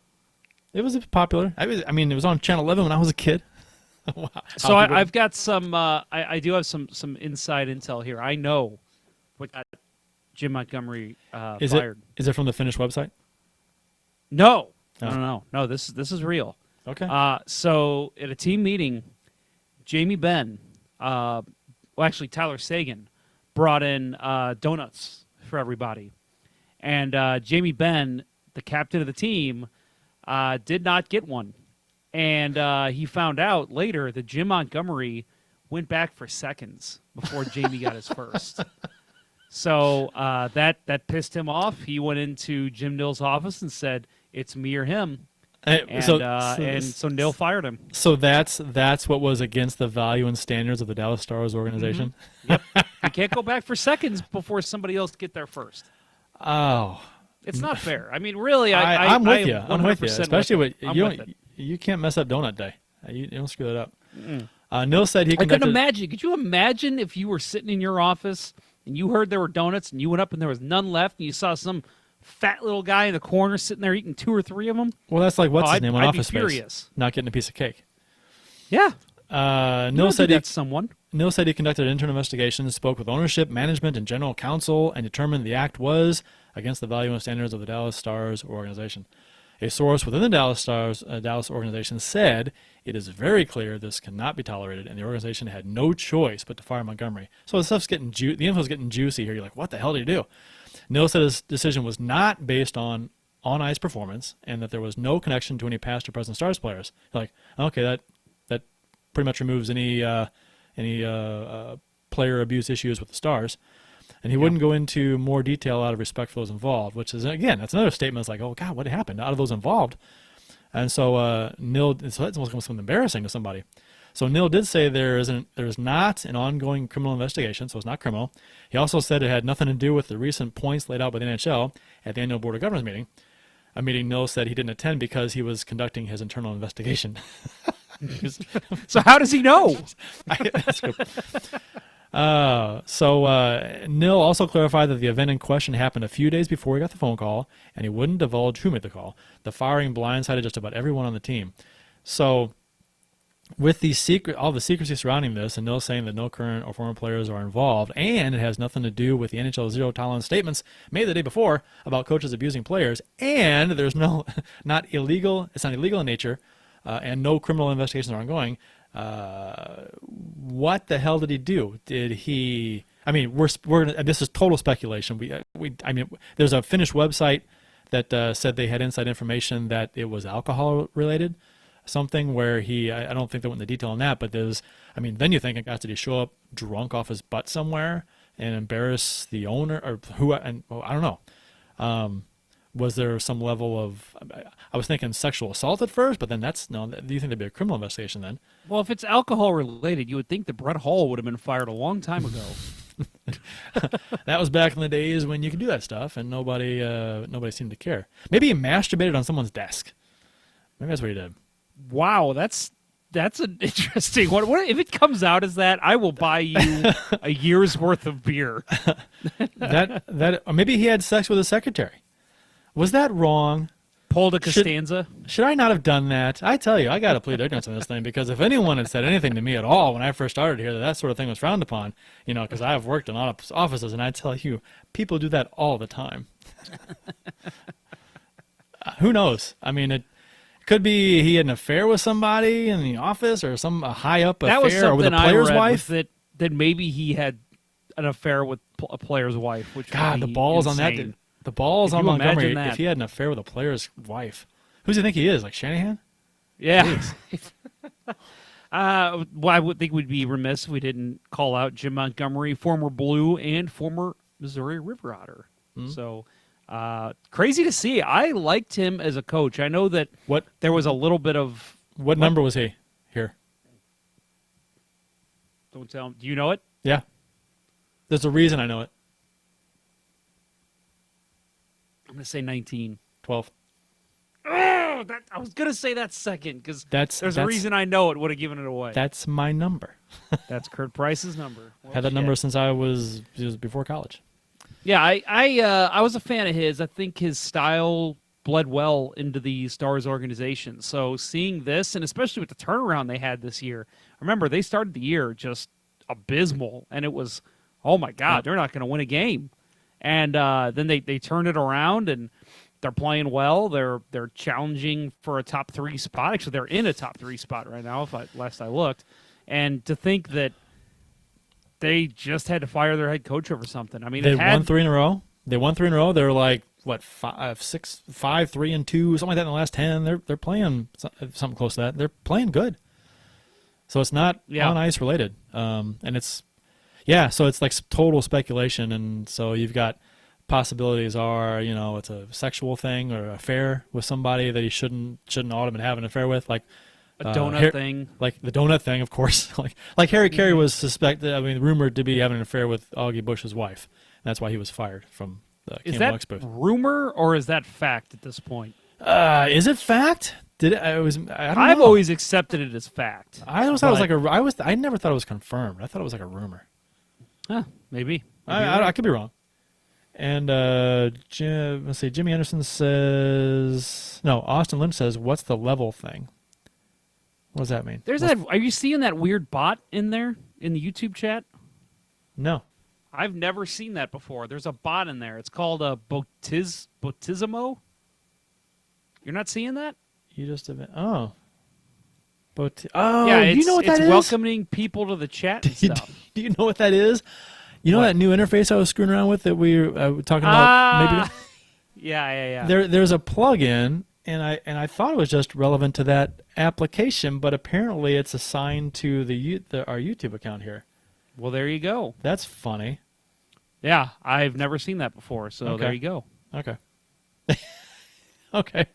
It was popular. I mean, it was on Channel 11 when I was a kid. Wow. So I've got some. I do have some inside intel here. I know what got Jim Montgomery fired. Is it from the Finnish website? No, Oh. no. This is real. Okay. So at a team meeting, Jamie Benn, actually Tyler Sagan, brought in donuts for everybody, and Jamie Benn, the captain of the team, did not get one, and he found out later that Jim Montgomery went back for seconds before Jamie got his first. So that pissed him off. He went into Jim Nill's office and said, "It's me or him." And so Nill fired him. So that's what was against the value and standards of the Dallas Stars organization. Yep, you can't go back for seconds before somebody else get there first. Oh, It's not fair. I mean, really, I'm with you. I'm I'm with you, especially with it. you can't mess up donut day. You don't screw that up. Nill said he I conducted. couldn't imagine. Could you imagine if you were sitting in your office and you heard there were donuts and you went up and there was none left and you saw some fat little guy in the corner sitting there eating 2 or 3 of them? Well, that's like what's his name on I'd Office be Space, furious. not getting a piece of cake. Yeah. Nill said that's someone. Nill said he conducted an internal investigation, spoke with ownership, management, and general counsel, and determined the act was against the value and standards of the Dallas Stars organization. A source within the Dallas Stars Dallas organization said it is very clear this cannot be tolerated, and the organization had no choice but to fire Montgomery. So the stuff's getting the info's getting juicy here. You're like, what the hell did he do? Nill said his decision was not based on ice performance, and that there was no connection to any past or present Stars players. You're like, okay, that pretty much removes any player abuse issues with the Stars. And he wouldn't go into more detail out of respect for those involved, which is, again, that's another statement. It's like, oh, God, what happened out of those involved? And so Nill, so that's almost something embarrassing to somebody. So Nill did say there is not an ongoing criminal investigation, so it's not criminal. He also said it had nothing to do with the recent points laid out by the NHL at the annual Board of Governors meeting, a meeting Nill said he didn't attend because he was conducting his internal investigation. So how does he know? That's good. Nill also clarified that the event in question happened a few days before he got the phone call, and he wouldn't divulge who made the call. The firing blindsided just about everyone on the team. So, with all the secrecy surrounding this, and Nill saying that no current or former players are involved, and it has nothing to do with the NHL zero tolerance statements made the day before about coaches abusing players, and there's it's not illegal in nature, and no criminal investigations are ongoing. What the hell did he do? Did he? I mean, this is total speculation. I mean, there's a Finnish website that said they had inside information that it was alcohol related, something where I don't think they went into detail on that, but then you think, did he show up drunk off his butt somewhere and embarrass the owner or who? And I don't know. Was there some level of? I was thinking sexual assault at first, but then do you think there'd be a criminal investigation then? Well, if it's alcohol related, you would think that Brett Hull would have been fired a long time ago. That was back in the days when you could do that stuff, and nobody seemed to care. Maybe he masturbated on someone's desk. Maybe that's what he did. Wow, that's an interesting one. What if it comes out as that? I will buy you a year's worth of beer. Or maybe he had sex with his secretary. Was that wrong? Polda Costanza? Should I not have done that? I tell you, I got to plead ignorance on this thing, because if anyone had said anything to me at all when I first started here that sort of thing was frowned upon, because I've worked in offices, and I tell you, people do that all the time. Who knows? I mean, it could be he had an affair with somebody in the office, or some high-up affair, or with a player's wife. That maybe he had an affair with a player's wife, which God, would the be balls insane. on that. The balls on Montgomery, that? if he had an affair with a player's wife. Who does he think he is, like Shanahan? Yeah. Well, I would think we'd be remiss if we didn't call out Jim Montgomery, former Blue and former Missouri River Otter. So crazy to see. I liked him as a coach. I know that there was a little bit of... What number was he here? Don't tell him. Do you know it? Yeah. There's a reason I know it. I'm going to say 19. 12. Oh, I was going to say that second because there's a that's- reason I know it would have given it away. That's my number. That's Kurt Price's number. Well, Had that number shit. since it was before college. Yeah, I was a fan of his. I think his style bled well into the Stars organization. So seeing this, and especially with the turnaround they had this year, remember they started the year just abysmal, and it was, oh my God, they're not going to win a game. And then they turned it around, and they're playing well. They're challenging for a top 3 spot. Actually, they're in a top 3 spot right now, last I looked. And to think that they just had to fire their head coach over something. I mean, They won 3 in a row. They're like what 5, 6, 5, 3, and 2, something like that in the last 10. They're playing something close to that. They're playing good. So it's not on ice related. And it's so it's like total speculation. And so you've got possibilities are, it's a sexual thing or affair with somebody that he shouldn't ought to have been having an affair with, like a donut thing, like the donut thing, of course. like Harry Carey was rumored to be having an affair with Augie Bush's wife. And that's why he was fired from the Is Campbell that Expo. rumor or is that fact at this point? Is it fact? I don't know. I've always accepted it as fact. I always thought it was I never thought it was confirmed. I thought it was like a rumor. Huh, maybe. I could be wrong. And let's see. Jimmy Anderson says no. Austin Lynch says, "What's the level thing?" What does that mean? Are you seeing that weird bot in there in the YouTube chat? No. I've never seen that before. There's a bot in there. It's called a Bortuzzo. You're not seeing that? You just have oh. Oh, yeah, you know what that is? It's welcoming people to the chat and stuff. Do you know what that is? You know that new interface I was screwing around with that we were talking about? Maybe. Yeah. There's a plug-in, and I thought it was just relevant to that application, but apparently it's assigned to our YouTube account here. Well, there you go. That's funny. Yeah, I've never seen that before, so there you go. Okay. Okay.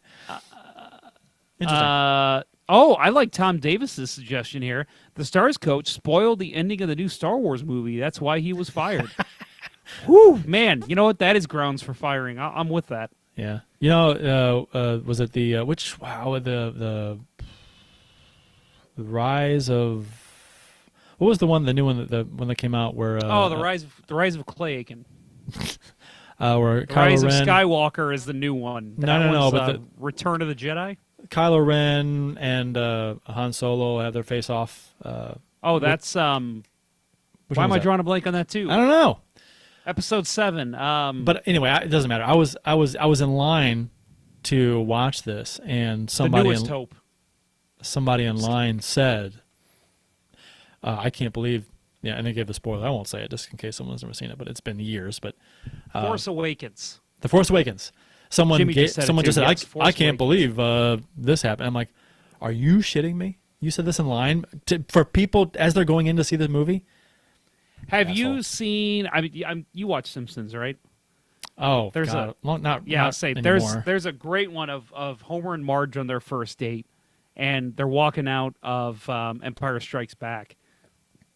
Interesting. I like Tom Davis's suggestion here. The Stars coach spoiled the ending of the new Star Wars movie. That's why he was fired. Whew, man, you know what? That is grounds for firing. I'm with that. Yeah. Was it the the Rise of what was the new one that came out where the Rise of Clay Aiken. Where The Rise Kylo of Ren, Skywalker is the new one. No, but the Return of the Jedi. Kylo Ren and Han Solo have their face off. That's why am I drawing a blank on that too? I don't know. Episode 7. But anyway, it doesn't matter. I was in line to watch this, and the newest hope. Somebody in line said, "I can't believe." Yeah, and they gave the spoiler. I won't say it just in case someone's never seen it, but it's been years. But Force Awakens. The Force Awakens. Someone just said, I can't believe this happened. I'm like, are you shitting me? You said this in line for people as they're going in to see the movie? Have you seen? You watch Simpsons, right? Oh, there's not anymore. There's a great one of Homer and Marge on their first date, and they're walking out of Empire Strikes Back,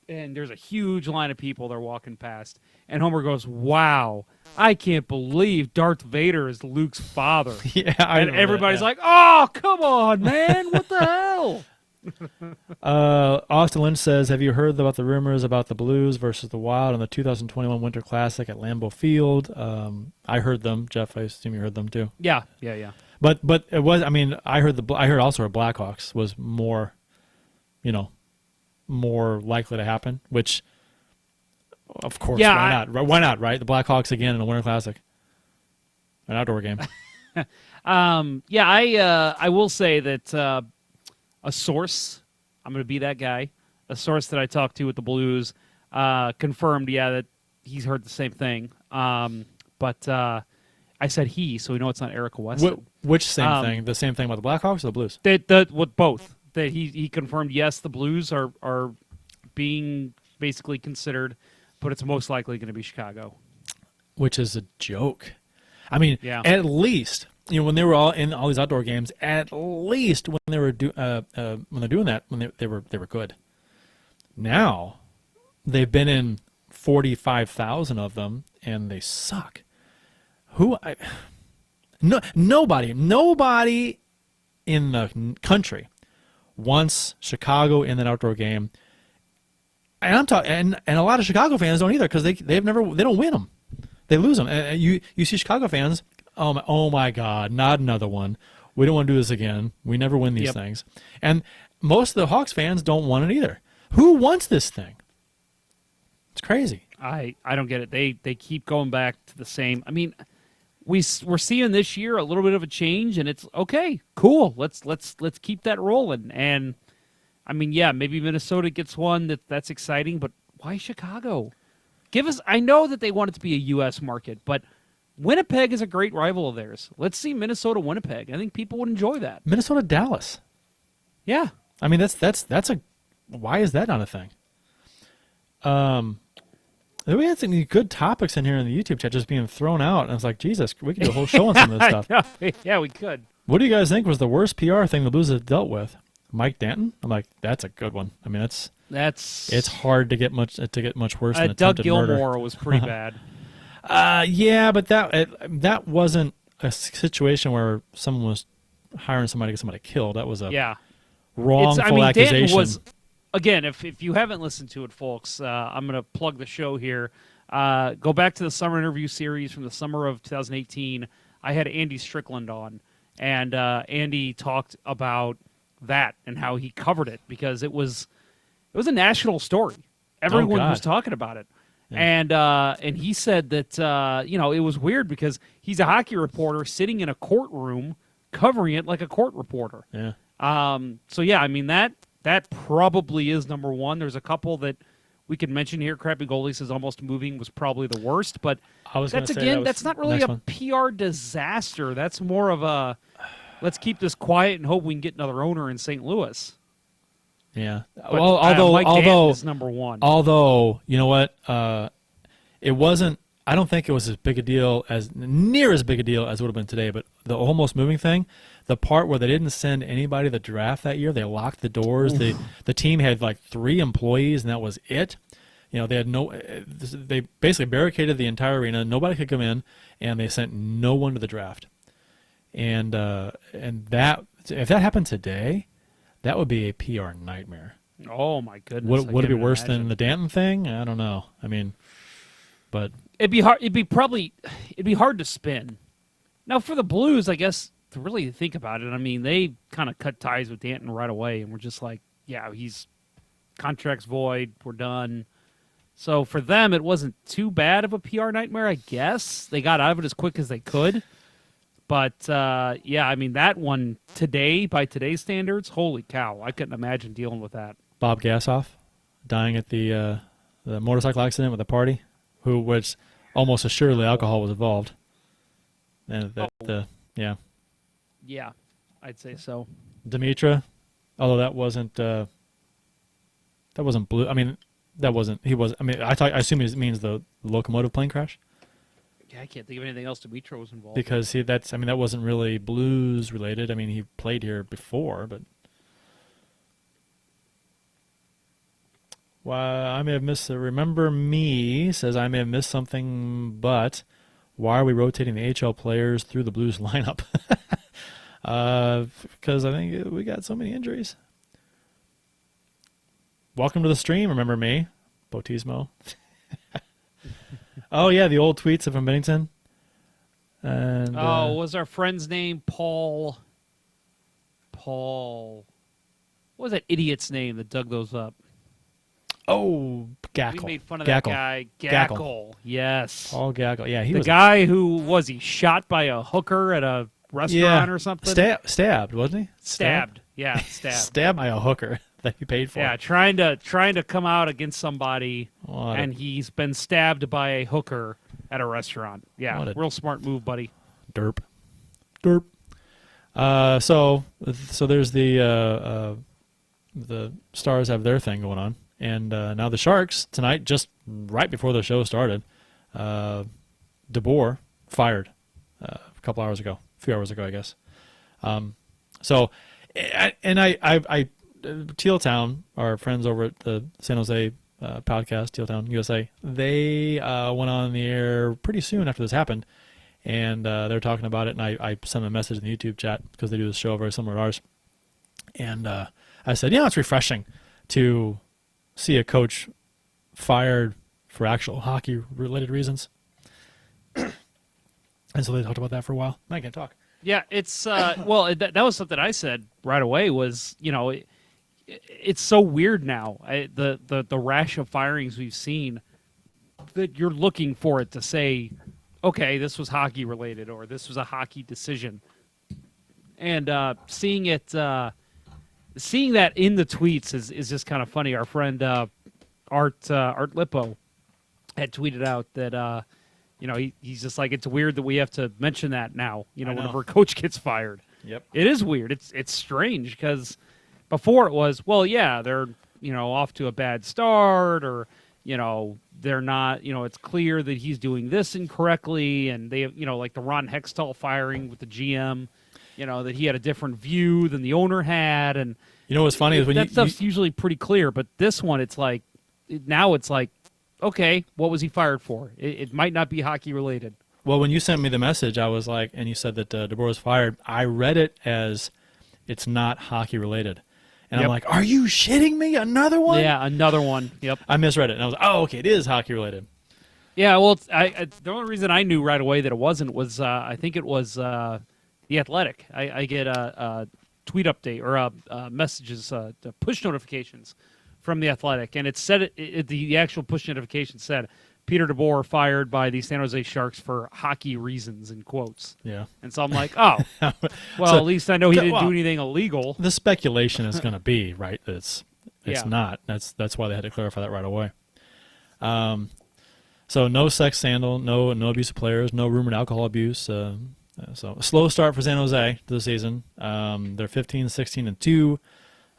and there's a huge line of people they're walking past, and Homer goes, "Wow, I can't believe Darth Vader is Luke's father." Yeah, and everybody's like, "Oh, come on, man, what the hell?" Austin Lynch says, have you heard about the rumors about the Blues versus the Wild in the 2021 Winter Classic at Lambeau Field? I heard them. Jeff, I assume you heard them too. Yeah. But it was. I mean, I heard also our Blackhawks was more, more likely to happen. Which, of course, why not? Why not? Right, the Blackhawks again in a Winter Classic, an outdoor game. I will say that. A source, I'm going to be that guy, a source that I talked to with the Blues confirmed, that he's heard the same thing. But I said he, so we know it's not Erica Weston. Which same thing? The same thing about the Blackhawks or the Blues? With both. that he confirmed, yes, the Blues are being basically considered, but it's most likely going to be Chicago. Which is a joke. I mean, Yeah. at least when they were all in all these outdoor games, at least when they were when they're doing that, when they were good. Now they've been in 45,000 of them, and they suck. Nobody in the country wants Chicago in an outdoor game, and I'm talking, and a lot of Chicago fans don't either, because they don't win them, they lose them. And you see Chicago fans, oh my God, not another one. We don't want to do this again. We never win these things. And most of the Hawks fans don't want it either. Who wants this thing? It's crazy. I don't get it. They keep going back to the same. I mean, we're seeing this year a little bit of a change, and it's okay, cool. Let's keep that rolling. And I mean, yeah, maybe Minnesota gets one that's exciting, but why Chicago? Give us. I know that they want it to be a U.S. market, but Winnipeg is a great rival of theirs. Let's see Minnesota Winnipeg. I think people would enjoy that. Minnesota Dallas. Yeah. I mean, that's a. Why is that not a thing? We had some good topics in here in the YouTube chat just being thrown out, and I was like, Jesus, we could do a whole show on some of this stuff. Yeah, we could. What do you guys think was the worst PR thing the Blues have dealt with? Mike Danton? I'm like, that's a good one. I mean, it's hard to get much worse than Doug attempted Gilmour murder. was pretty bad. Yeah, but that wasn't a situation where someone was hiring somebody to get somebody killed. That was a wrongful accusation. Danton was, again, if you haven't listened to it, folks, I'm going to plug the show here. Go back to the summer interview series from the summer of 2018. I had Andy Strickland on, and Andy talked about that and how he covered it, because it was a national story. Everyone was talking about it. Yeah. And he said that it was weird because he's a hockey reporter sitting in a courtroom covering it like a court reporter. Yeah. So yeah, I mean that probably is number one. There's a couple that we could mention here. Crappy Goalie Says Almost Moving was probably the worst, but that's not really a PR disaster. That's more of a let's keep this quiet and hope we can get another owner in St. Louis. Yeah. But, although is number one. Although, you know what? It wasn't. I don't think it was near as big a deal as it would have been today. But the almost moving thing, the part where they didn't send anybody to the draft that year, they locked the doors. The team had like 3 employees, and that was it. They had they basically barricaded the entire arena. Nobody could come in, and they sent no one to the draft. And that, if that happened today, that would be a PR nightmare. Oh my goodness! Would it be worse than the Danton thing? I don't know. I mean, but it'd be hard. It'd be hard to spin. Now for the Blues, I guess, to really think about it, I mean, they kind of cut ties with Danton right away, and we're just like, yeah, he's contract's void. We're done. So for them, it wasn't too bad of a PR nightmare, I guess. They got out of it as quick as they could. But, yeah, I mean, that one today, by today's standards, holy cow, I couldn't imagine dealing with that. Bob Gassoff dying at the motorcycle accident with the party, which almost assuredly alcohol was involved. And yeah. Yeah, I'd say so. Dimitra, although that wasn't blue. I mean, that wasn't, he was, I mean, I assume it means the locomotive plane crash. Yeah, I can't think of anything else Dimitra was involved because in. That wasn't really Blues related. I mean, he played here before, but I may have missed. Remember Me says I may have missed something, but why are we rotating the HL players through the Blues lineup? Because I think we got so many injuries. Welcome to the stream. Remember Me, Bortuzzo. Oh, yeah, the old tweets from Bennington. And, was our friend's name Paul? What was that idiot's name that dug those up? Oh, Gackle. We made fun of that guy. Gackle. Yes. Paul Gackle. Yeah, the guy who was he shot by a hooker at a restaurant or something? Stabbed, wasn't he? Stabbed. Yeah, stabbed. Stabbed by a hooker that he paid for. Yeah, trying to come out against somebody, and he's been stabbed by a hooker at a restaurant. Yeah, real smart move, buddy. Derp. So there's the the Stars have their thing going on, and now the Sharks tonight, just right before the show started, DeBoer fired a few hours ago, I guess. So, Teal Town, our friends over at the San Jose podcast, Teal Town USA, they went on the air pretty soon after this happened, and they're talking about it, and I sent them a message in the YouTube chat because they do this show very similar to ours, and I said, it's refreshing to see a coach fired for actual hockey-related reasons. And so they talked about that for a while. I can't talk. Yeah, it's well, that was something I said right away. Was it's so weird now. The rash of firings we've seen that you're looking for it to say, okay, this was hockey related or this was a hockey decision, and seeing that in the tweets is just kind of funny. Our friend Art Lippo had tweeted out that. He's just like, it's weird that we have to mention that now, whenever a coach gets fired. Yep. It is weird. It's strange because before it was, well, yeah, they're, off to a bad start or, they're not, it's clear that he's doing this incorrectly. And they, like the Ron Hextall firing with the GM, that he had a different view than the owner had. And what's funny is when that stuff's usually pretty clear. But this one, it's like, now it's like, okay, what was he fired for? It might not be hockey related. Well, when you sent me the message, I was like, and you said that DeBoer was fired, I read it as it's not hockey related. And I'm like, are you shitting me? Another one? Yeah, another one. Yep. I misread it. And I was like, oh, okay, it is hockey related. Yeah, well, the only reason I knew right away that it wasn't was I think it was The Athletic. I get a tweet update or messages, push notifications from The Athletic, and it said the actual push notification said Peter DeBoer fired by the San Jose Sharks for hockey reasons in quotes. Yeah. And so I'm like, oh, well, at least I know he didn't do anything illegal. The speculation is going to be right. It's Yeah. not. That's why they had to clarify that right away. So no sex scandal, no abuse of players, no rumored alcohol abuse. So a slow start for San Jose to the season. They're 15-16-2.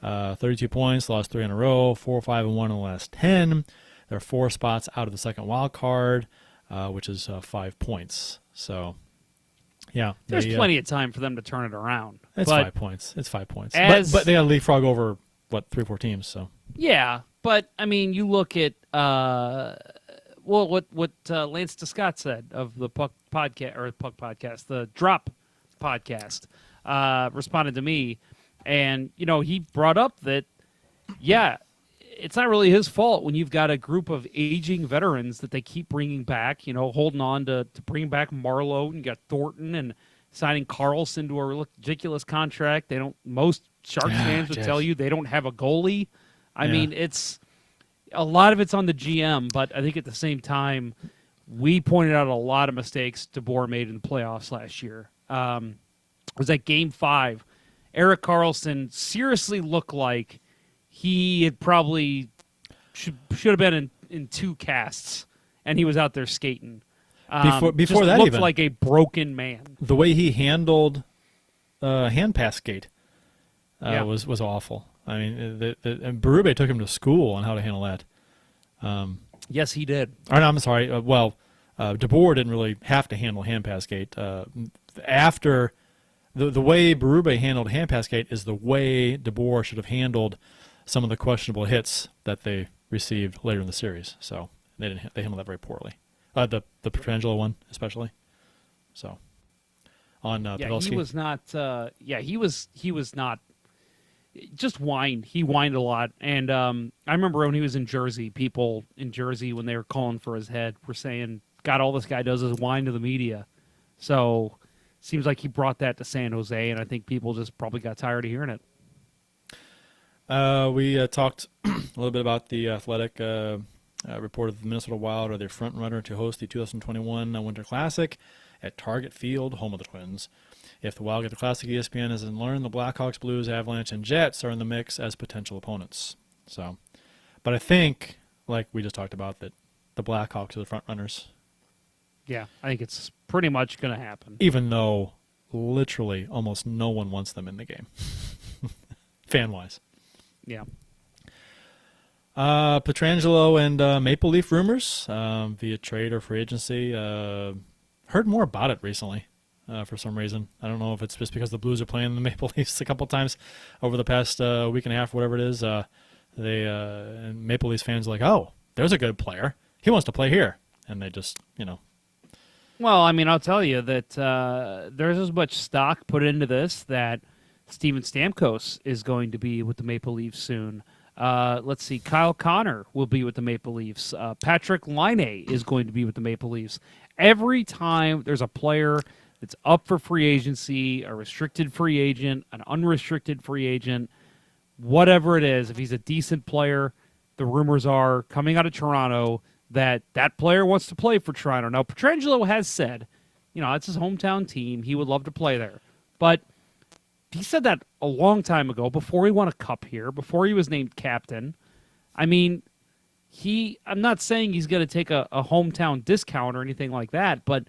32 points, lost 3 in a row, 4-5-1 in the last 10. They're 4 spots out of the second wild card, which is 5 points. So, yeah. There's plenty of time for them to turn it around. It's but 5 points. It's 5 points. As, but they got to leapfrog over, 3 or 4 teams. So yeah, but, I mean, you look at, what Lance DeScott said of the Puck podcast, the Drop podcast, responded to me. And, he brought up that, yeah, it's not really his fault when you've got a group of aging veterans that they keep bringing back, holding on to bring back Marlowe, and you got Thornton and signing Carlson to a ridiculous contract. Most Sharks fans would tell you they don't have a goalie. I mean, it's a lot of it's on the GM, but I think at the same time, we pointed out a lot of mistakes DeBoer made in the playoffs last year. It was at Game 5. Erik Karlsson seriously looked like he had probably should have been in 2 casts, and he was out there skating. Before that, looked even like a broken man. The way he handled hand pass skate was awful. I mean, and Berube took him to school on how to handle that. Yes, he did. Or, no, I'm sorry. DeBoer didn't really have to handle hand pass skate. After the way Berube handled hand pass skate is the way DeBoer should have handled some of the questionable hits that they received later in the series. So they handled that very poorly. The Petrangelo one especially. So on Pavelski. He was not. He was not. Just whined. He whined a lot, and I remember when he was in Jersey, people in Jersey when they were calling for his head were saying, "God, all this guy does is whine to the media." So seems like he brought that to San Jose, and I think people just probably got tired of hearing it. We talked a little bit about the Athletic report of the Minnesota Wild are their front runner to host the 2021 Winter Classic at Target Field, home of the Twins. If the Wild get the Classic, ESPN hasn't learned the Blackhawks, Blues, Avalanche, and Jets are in the mix as potential opponents. So, but I think, like we just talked about, that the Blackhawks are the front runners. Yeah, I think it's pretty much going to happen. Even though literally almost no one wants them in the game, fan-wise. Yeah. Pietrangelo and Maple Leaf rumors via trade or free agency. Heard more about it recently for some reason. I don't know if it's just because the Blues are playing the Maple Leafs a couple times over the past week and a half, whatever it is. And Maple Leafs fans are like, oh, there's a good player. He wants to play here. And they just, Well, I mean, I'll tell you that there's as much stock put into this that Steven Stamkos is going to be with the Maple Leafs soon. Let's see, Kyle Connor will be with the Maple Leafs. Patrick Laine is going to be with the Maple Leafs. Every time there's a player that's up for free agency, a restricted free agent, an unrestricted free agent, whatever it is, if he's a decent player, the rumors are coming out of Toronto that that player wants to play for Toronto. Now, Pietrangelo has said, it's his hometown team. He would love to play there. But he said that a long time ago, before he won a cup here, before he was named captain. I mean, I'm not saying he's going to take a hometown discount or anything like that, but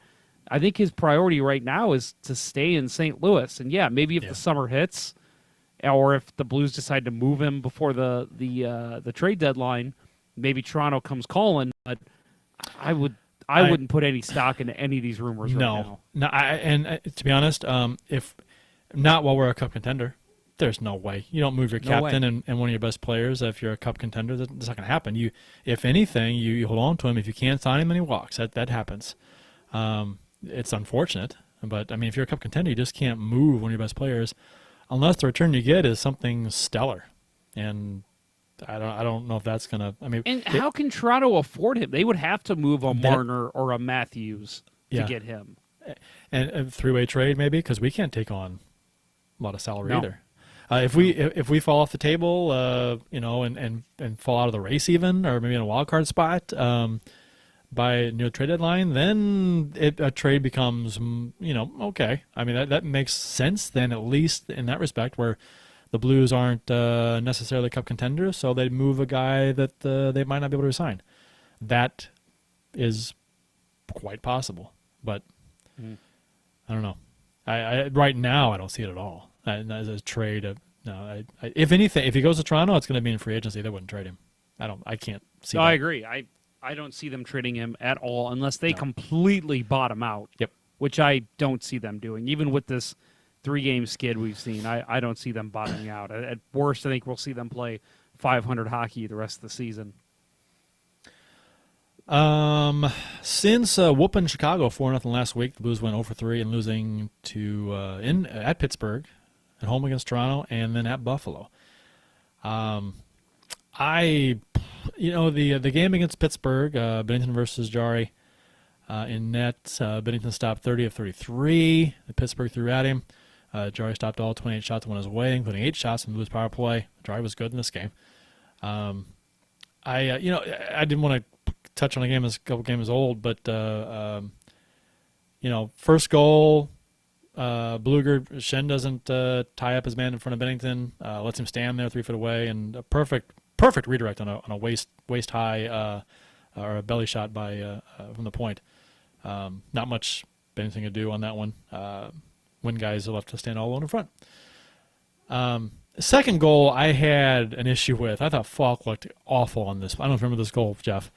I think his priority right now is to stay in St. Louis. And yeah, maybe if the summer hits, or if the Blues decide to move him before the trade deadline, maybe Toronto comes calling. But I wouldn't put any stock into any of these rumors right now. No, to be honest, if not while we're a cup contender, there's no way. You don't move your captain and one of your best players if you're a cup contender. That's not going to happen. If anything, you hold on to him. If you can't sign him, then he walks. That happens. It's unfortunate, but I mean, if you're a cup contender, you just can't move one of your best players unless the return you get is something stellar. And I don't know if that's gonna. I mean, and how can Toronto afford him? They would have to move a Marner or a Matthews to get him. And a three-way trade maybe, because we can't take on a lot of salary either. If we fall off the table, and fall out of the race even, or maybe in a wild card spot by near trade deadline, then a trade becomes okay. I mean that makes sense then, at least in that respect, where the Blues aren't necessarily cup contenders, so they move a guy that they might not be able to resign. That is quite possible, but I don't know. I right now I don't see it at all as a trade. No, if anything, if he goes to Toronto, it's going to be in free agency. They wouldn't trade him. I can't see. No, that. I agree. I don't see them trading him at all unless they completely bottom out. Yep. Which I don't see them doing. Even with this 3-game skid we've seen, I don't see them bottoming out. At worst, I think we'll see them play 500 hockey the rest of the season. Since whooping Chicago 4-0 last week, the Blues went 0-3 and losing at Pittsburgh, at home against Toronto, and then at Buffalo. The game against Pittsburgh, Bennington versus Jari in net. Bennington stopped 30 of 33. Pittsburgh threw at him. Jari stopped all 28 shots went his way, including 8 shots from the Blues power play. Jari was good in this game. I didn't want to touch on a couple games old, but first goal, Bluger, Shen doesn't tie up his man in front of Bennington, lets him stand there 3 foot away, and a perfect redirect on a waist high or a belly shot by from the point. Not much Bennington could do on that one when guys are left to stand all alone in front. Second goal I had an issue with. I thought Falk looked awful on this. I don't know if you remember this goal, Jeff.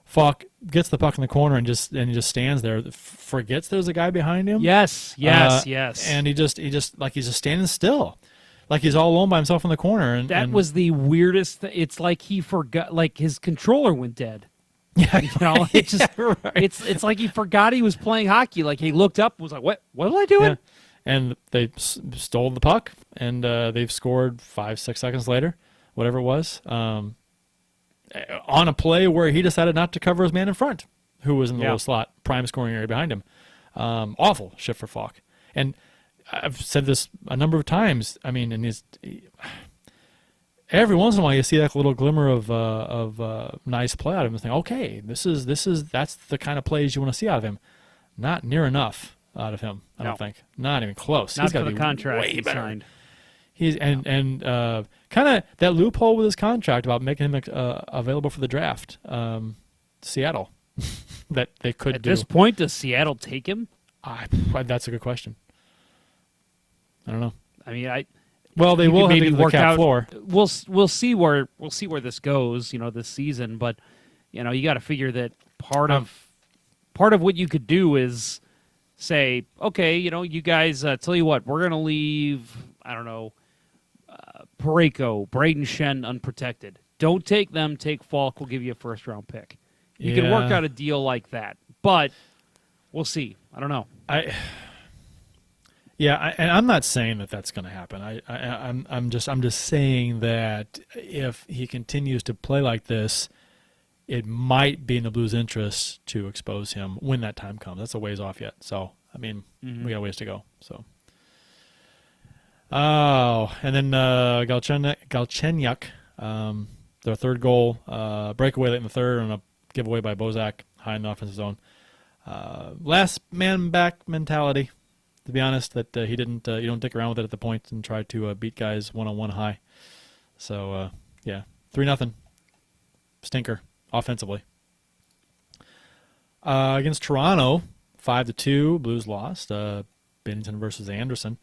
Falk gets the puck in the corner and he just stands there, forgets there's a guy behind him. Yes. And he's just standing still, like he's all alone by himself in the corner. And that was the weirdest. It's like he forgot, like his controller went dead. Yeah, it's just it's like he forgot he was playing hockey. Like he looked up, and was like, "What am I doing?" Yeah. And they stole the puck, and they've scored 5-6 seconds later, whatever it was. On a play where he decided not to cover his man in front, who was in the little slot, prime scoring area behind him. Awful shift for Falk. And I've said this a number of times. I mean, every once in a while you see that little glimmer of nice play out of him and think, okay, that's the kind of plays you want to see out of him. Not near enough out of him, I don't think. Not even close. Not He's got for to the be contract way he better. signed. He's kind of that loophole with his contract about making him available for the draft. Seattle, that they could At do. this point, does Seattle take him? That's a good question. I don't know. I mean, Well, they you will could have to maybe get to the work cap out. floor. We'll see where this goes. This season, but you got to figure that part of what you could do is say, okay, you guys, tell you what, we're gonna leave. I don't know, Pareko, Braden Shen unprotected. Don't take them. Take Falk. We'll give you a first-round pick. You can work out a deal like that, but we'll see. I don't know. And I'm not saying that that's going to happen. I'm just saying that if he continues to play like this, it might be in the Blues' interest to expose him when that time comes. That's a ways off yet. So I mean, we got a ways to go. So. Oh, and then Galchenyuk, their third goal, breakaway late in the third, and a giveaway by Bozak high in the offensive zone. Last man back mentality. To be honest, that he didn't. You don't dick around with it at the point and try to beat guys 1-on-1 high. So 3-0, stinker offensively. Against Toronto, 5-2, Blues lost. Bennington versus Anderson.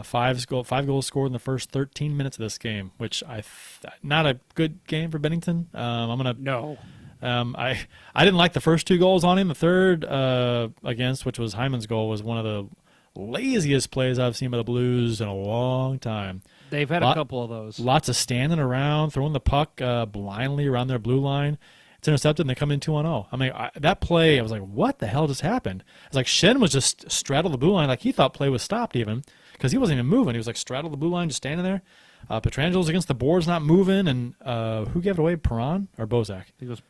Five goals scored in the first 13 minutes of this game, which not a good game for Bennington. No. I didn't like the first 2 goals on him. The third which was Hyman's goal, was one of the laziest plays I've seen by the Blues in a long time. They've had a couple of those. Lots of standing around, throwing the puck blindly around their blue line. It's intercepted, and they come in 2-0. I mean, that play, I was like, what the hell just happened? It's like Shen was just straddled the blue line, like he thought play was stopped even, because he wasn't even moving. He was like straddled the blue line, just standing there. Petrangelo's against the boards, not moving, and who gave it away, Perron or Bozak? I think it was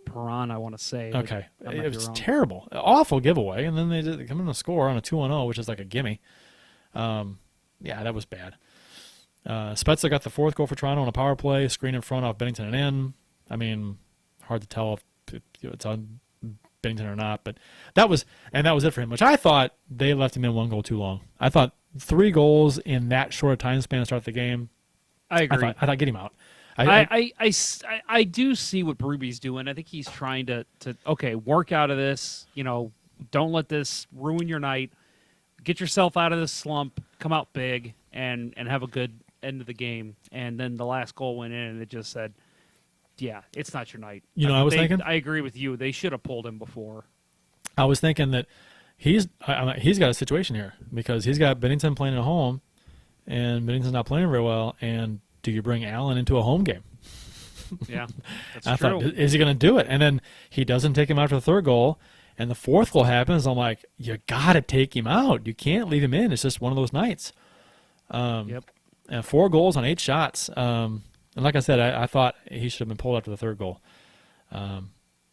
Perron, I want to say. Okay. It was terrible. Awful giveaway, and then they come in to score on a 2-0, which is like a gimme. That was bad. Spezza got the 4th goal for Toronto on a power play, screen in front off Bennington and in. I mean, hard to tell if it's on Bennington or not, but that was it for him, which I thought they left him in 1 goal too long. I thought 3 goals in that short a time span to start the game. I agree. I thought get him out. I do see what Berube's doing. I think he's trying to work out of this. Don't let this ruin your night. Get yourself out of this slump. Come out big and have a good end of the game. And then the last goal went in, and it just said, yeah, it's not your night. I was thinking? I agree with you. They should have pulled him before. I was thinking that he's got a situation here because he's got Bennington playing at home, and Bennington's not playing very well. And do you bring Allen into a home game? Yeah, that's I true. thought, is he going to do it? And then he doesn't take him out for the 3rd goal, and the 4th goal happens. I'm like, you got to take him out. You can't leave him in. It's just one of those nights. Yep. And 4 goals on 8 shots. And like I said, I thought he should have been pulled after the 3rd goal.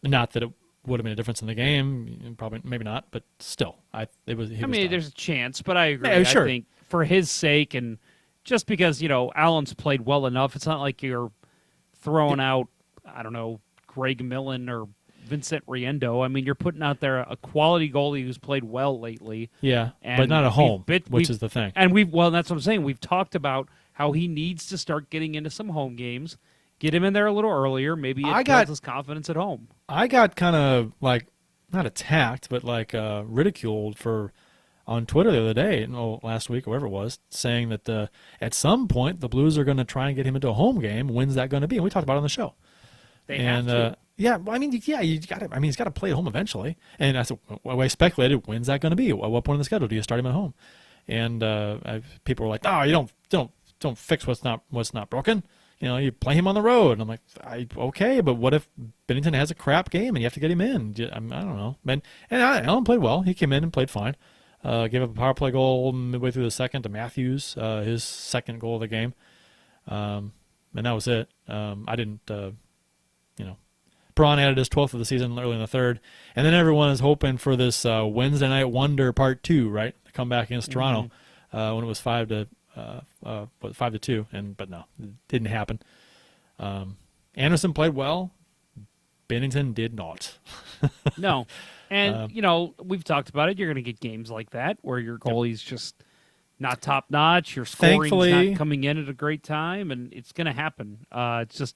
Not that it would have made a difference in the game, probably, maybe not, but still, there's a chance, but I agree. Yeah, sure. I think for his sake, and just because Allen's played well enough, it's not like you're throwing out, I don't know, Greg Millen or Vincent Riendo. I mean, you're putting out there a quality goalie who's played well lately. Yeah, but not at home, which is the thing. And that's what I'm saying. We've talked about how he needs to start getting into some home games. Get him in there a little earlier. Maybe it builds his confidence at home. I got kind of not attacked, but ridiculed on Twitter the other day, last week or whatever it was, saying that at some point the Blues are going to try and get him into a home game. When's that going to be? And we talked about it on the show. They have to. Yeah, I mean, you got to. I mean, he's got to play at home eventually. And I speculated, when's that going to be? At what point in the schedule do you start him at home? And people were like, "Oh, you don't fix what's not broken. You play him on the road." And I'm like, okay, but what if Bennington has a crap game and you have to get him in? I don't know. And Allen played well. He came in and played fine. Gave up a power play goal midway through the second to Matthews, his 2nd goal of the game. And that was it. I didn't, Braun added his 12th of the season early in the 3rd. And then everyone is hoping for this Wednesday Night Wonder Part 2, right? To come back against Toronto when it was 5-2, but no, it didn't happen. Anderson played well. Bennington did not. No. And, we've talked about it. You're going to get games like that where your goalie's just not top-notch. Your scoring's not coming in at a great time, and it's going to happen. It's just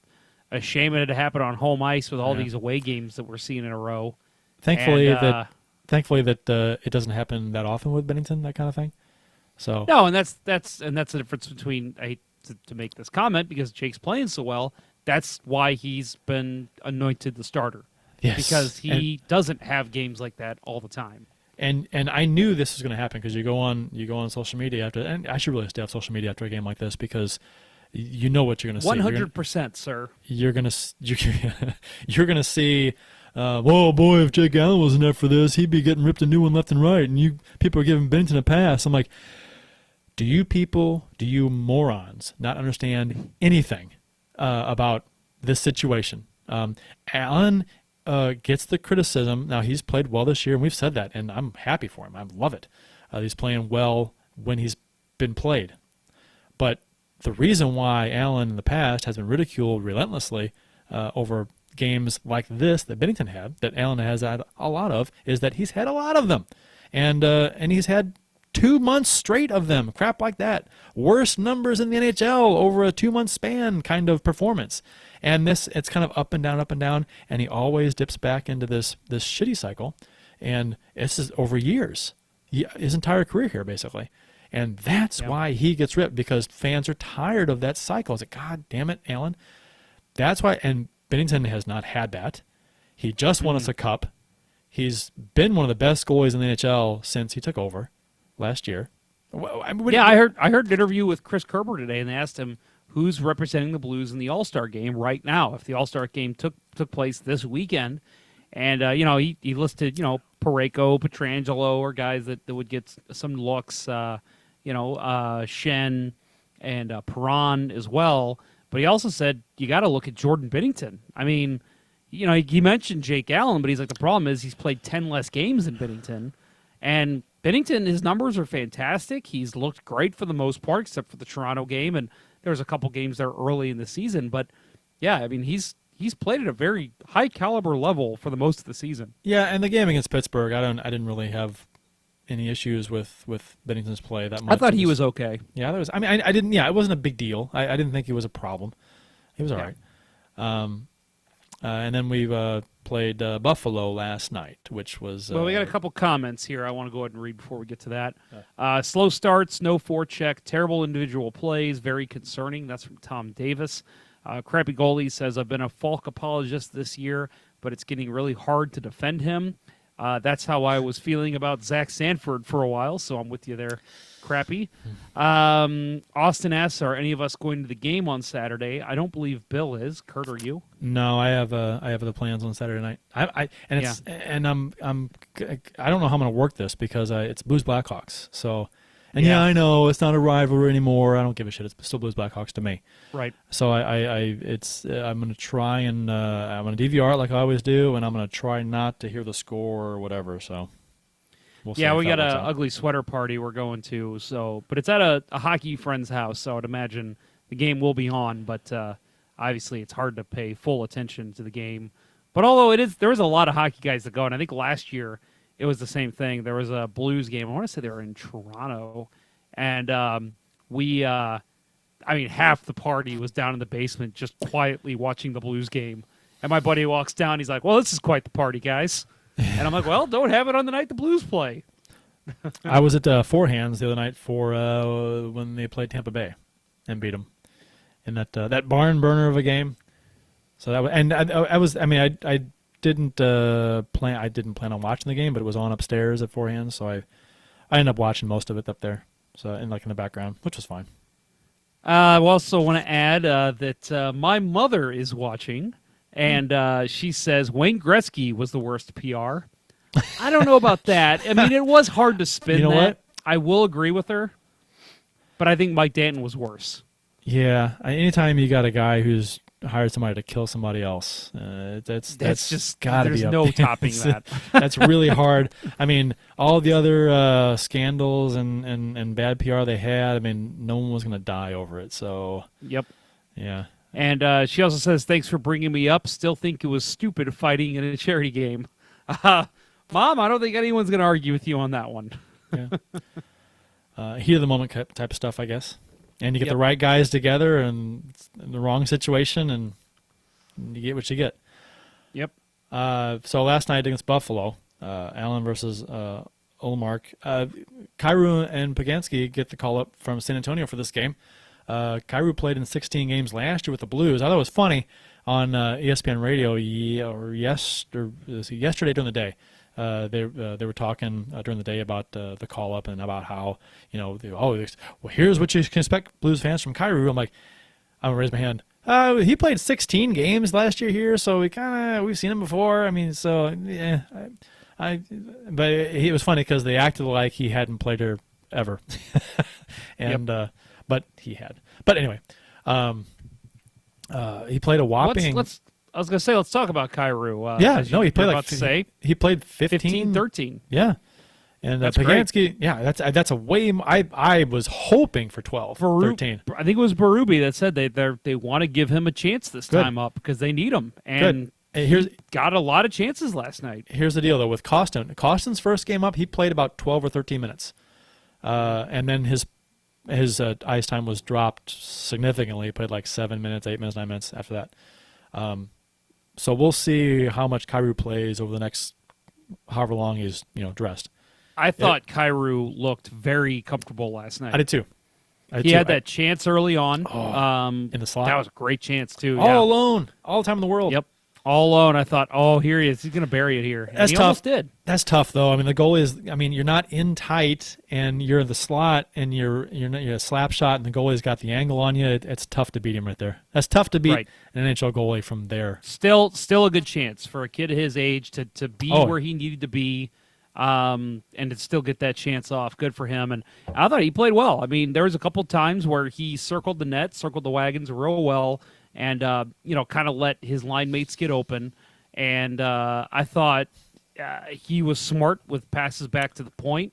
a shame it had to happen on home ice with all these away games that we're seeing in a row. Thankfully that it doesn't happen that often with Bennington, that kind of thing. So No, and that's the difference between, I hate to make this comment because Jake's playing so well. That's why he's been anointed the starter. yes, Because he doesn't have games like that all the time. And I knew this was going to happen because you go on social media after, and I should really stay off social media after a game like this because you know what you're going to see. 100%, sir. You're gonna see. Whoa, boy! If Jake Allen wasn't there for this, he'd be getting ripped a new one left and right, and you people are giving Bennington a pass. I'm like, do you morons not understand anything about this situation? Allen gets the criticism. Now, he's played well this year, and we've said that, and I'm happy for him. I love it. He's playing well when he's been played. But the reason why Allen in the past has been ridiculed relentlessly over games like this that Bennington had, that Allen has had a lot of, is that he's had a lot of them. And he's had 2 months straight of them, crap like that. Worst numbers in the NHL over a 2-month span kind of performance. And it's kind of up and down, and he always dips back into this shitty cycle. And this is over years, his entire career here, basically. And that's why he gets ripped, because fans are tired of that cycle. It's like, God damn it, Allen. That's why, and Bennington has not had that. He just won us a cup. He's been one of the best goalies in the NHL since he took over last year. I heard an interview with Chris Kerber today, and they asked him who's representing the Blues in the All-Star game right now, if the All-Star game took place this weekend. And, he listed, Parayko, Pietrangelo, or guys that would get some looks, Shen and Perron as well. But he also said you got to look at Jordan Binnington. I mean, he mentioned Jake Allen, but he's like, the problem is he's played 10 less games than Binnington. And Binnington, his numbers are fantastic. He's looked great for the most part, except for the Toronto game. And there was a couple games there early in the season. But, yeah, I mean, he's played at a very high caliber level for the most of the season. Yeah, and the game against Pittsburgh, I didn't really have any issues with Bennington's play that much. I thought he was okay. Yeah, there was. I mean, I didn't. Yeah, it wasn't a big deal. I didn't think it was a problem. He was all right. And then we played Buffalo last night, which was. Well, we got a couple comments here I want to go ahead and read before we get to that. Slow starts, no forecheck, terrible individual plays, very concerning. That's from Tom Davis. Crappy Goalie says, I've been a Falk apologist this year, but it's getting really hard to defend him. That's how I was feeling about Zach Sanford for a while, so I'm with you there, Crappy. Austin asks, are any of us going to the game on Saturday? I don't believe Bill is. Kurt, are you? No, I have the plans on Saturday night. I don't know how I'm going to work this because it's Blues Blackhawks. So, and I know it's not a rivalry anymore. I don't give a shit. It's still Blues Blackhawks to me. Right. So I'm going to try and I'm going to DVR it like I always do, and I'm going to try not to hear the score or whatever. So. We'll see we got an ugly sweater party we're going to. So, but it's at a hockey friend's house, so I'd imagine the game will be on. But obviously, it's hard to pay full attention to the game. But although there was a lot of hockey guys that go, and I think last year it was the same thing. There was a Blues game. I want to say they were in Toronto, and half the party was down in the basement just quietly watching the Blues game. And my buddy walks down. He's like, "Well, this is quite the party, guys." And I'm like, well, don't have it on the night the Blues play. I was at Four Hands the other night for when they played Tampa Bay and beat them in that barn burner of a game. So that was, and I didn't plan on watching the game, but it was on upstairs at Four Hands, so I ended up watching most of it up there, so in the background, which was fine. I also want to add that my mother is watching. And she says Wayne Gretzky was the worst PR. I don't know about that. I mean, it was hard to spin that. What? I will agree with her. But I think Mike Danton was worse. Yeah. Anytime you got a guy who's hired somebody to kill somebody else, that's just got to be there's up no topping that. That's really hard. I mean, all the other scandals and bad PR they had, I mean, no one was going to die over it. So, yep. Yeah. And she also says, thanks for bringing me up. Still think it was stupid fighting in a charity game. Mom, I don't think anyone's going to argue with you on that one. Yeah. Heat of the moment type of stuff, I guess. And you get the right guys together and it's in the wrong situation, and you get what you get. Yep. So last night against Buffalo, Allen versus Olmark. Kyrou and Poganski get the call up from San Antonio for this game. Kyrou played in 16 games last year with the Blues. I thought it was funny on ESPN Radio yesterday during the day. They were talking during the day about the call up and about how here's what you can expect Blues fans from Kyrou. I'm gonna raise my hand. He played 16 games last year here, so we've seen him before. I mean, so yeah, but it was funny because they acted like he hadn't played here ever, and but he had. But anyway, he played a whopping. I was gonna say, let's talk about Kyrou. He played he played 15, 13. Yeah. And that's Poganski, that's a way. I was hoping for 12, 13. I think it was Berube that said they want to give him a chance this time up because they need him, and he got a lot of chances last night. Here's the deal though with Costin. Costin's first game up, he played about 12 or 13 minutes, and then his ice time was dropped significantly. He played like 7 minutes, 8 minutes, 9 minutes after that. So we'll see how much Kyrou plays over the next however long he's dressed. I thought Kyrou looked very comfortable last night. I did too. He had that chance early on. In the slot. That was a great chance too. All alone, all the time in the world. Yep. All alone. I thought, here he is. He's going to bury it here. That's he tough. Almost did. That's tough though. I mean, the goal is. I mean, you're not in tight, and you're in the slot, and you're a slap shot, and the goalie's got the angle on you. It's tough to beat him right there. That's tough to beat an NHL goalie from there. Still a good chance for a kid his age to be where he needed to be. And to still get that chance off. Good for him. And I thought he played well. I mean, there was a couple times where he circled the net, circled the wagons real well, and kind of let his line mates get open. And I thought he was smart with passes back to the point.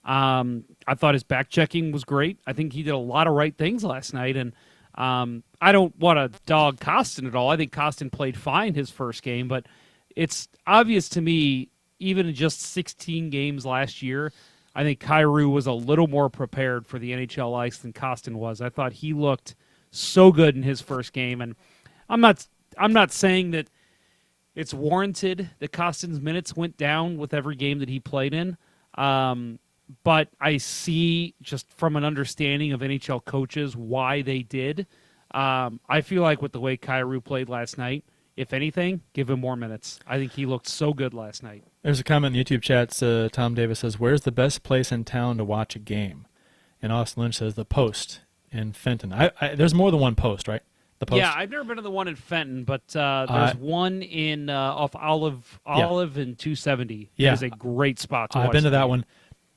I thought his back checking was great. I think he did a lot of right things last night. And I don't want to dog Costin at all. I think Costin played fine his first game, but it's obvious to me, even in just 16 games last year, I think Kyrou was a little more prepared for the NHL ice than Costin was. I thought he looked so good in his first game, and I'm not saying that it's warranted that Costin's minutes went down with every game that he played in, but I see just from an understanding of NHL coaches why they did. I feel like with the way Kyrou played last night, if anything, give him more minutes. I think he looked so good last night. There's a comment in the YouTube chats. Tom Davis says, "Where's the best place in town to watch a game?" And Austin Lynch says, "The Post in Fenton." There's more than one Post, right? The Post. Yeah, I've never been to the one in Fenton, but there's one in off Olive and 270. Yeah, it's a great spot to watch. I've been to that one,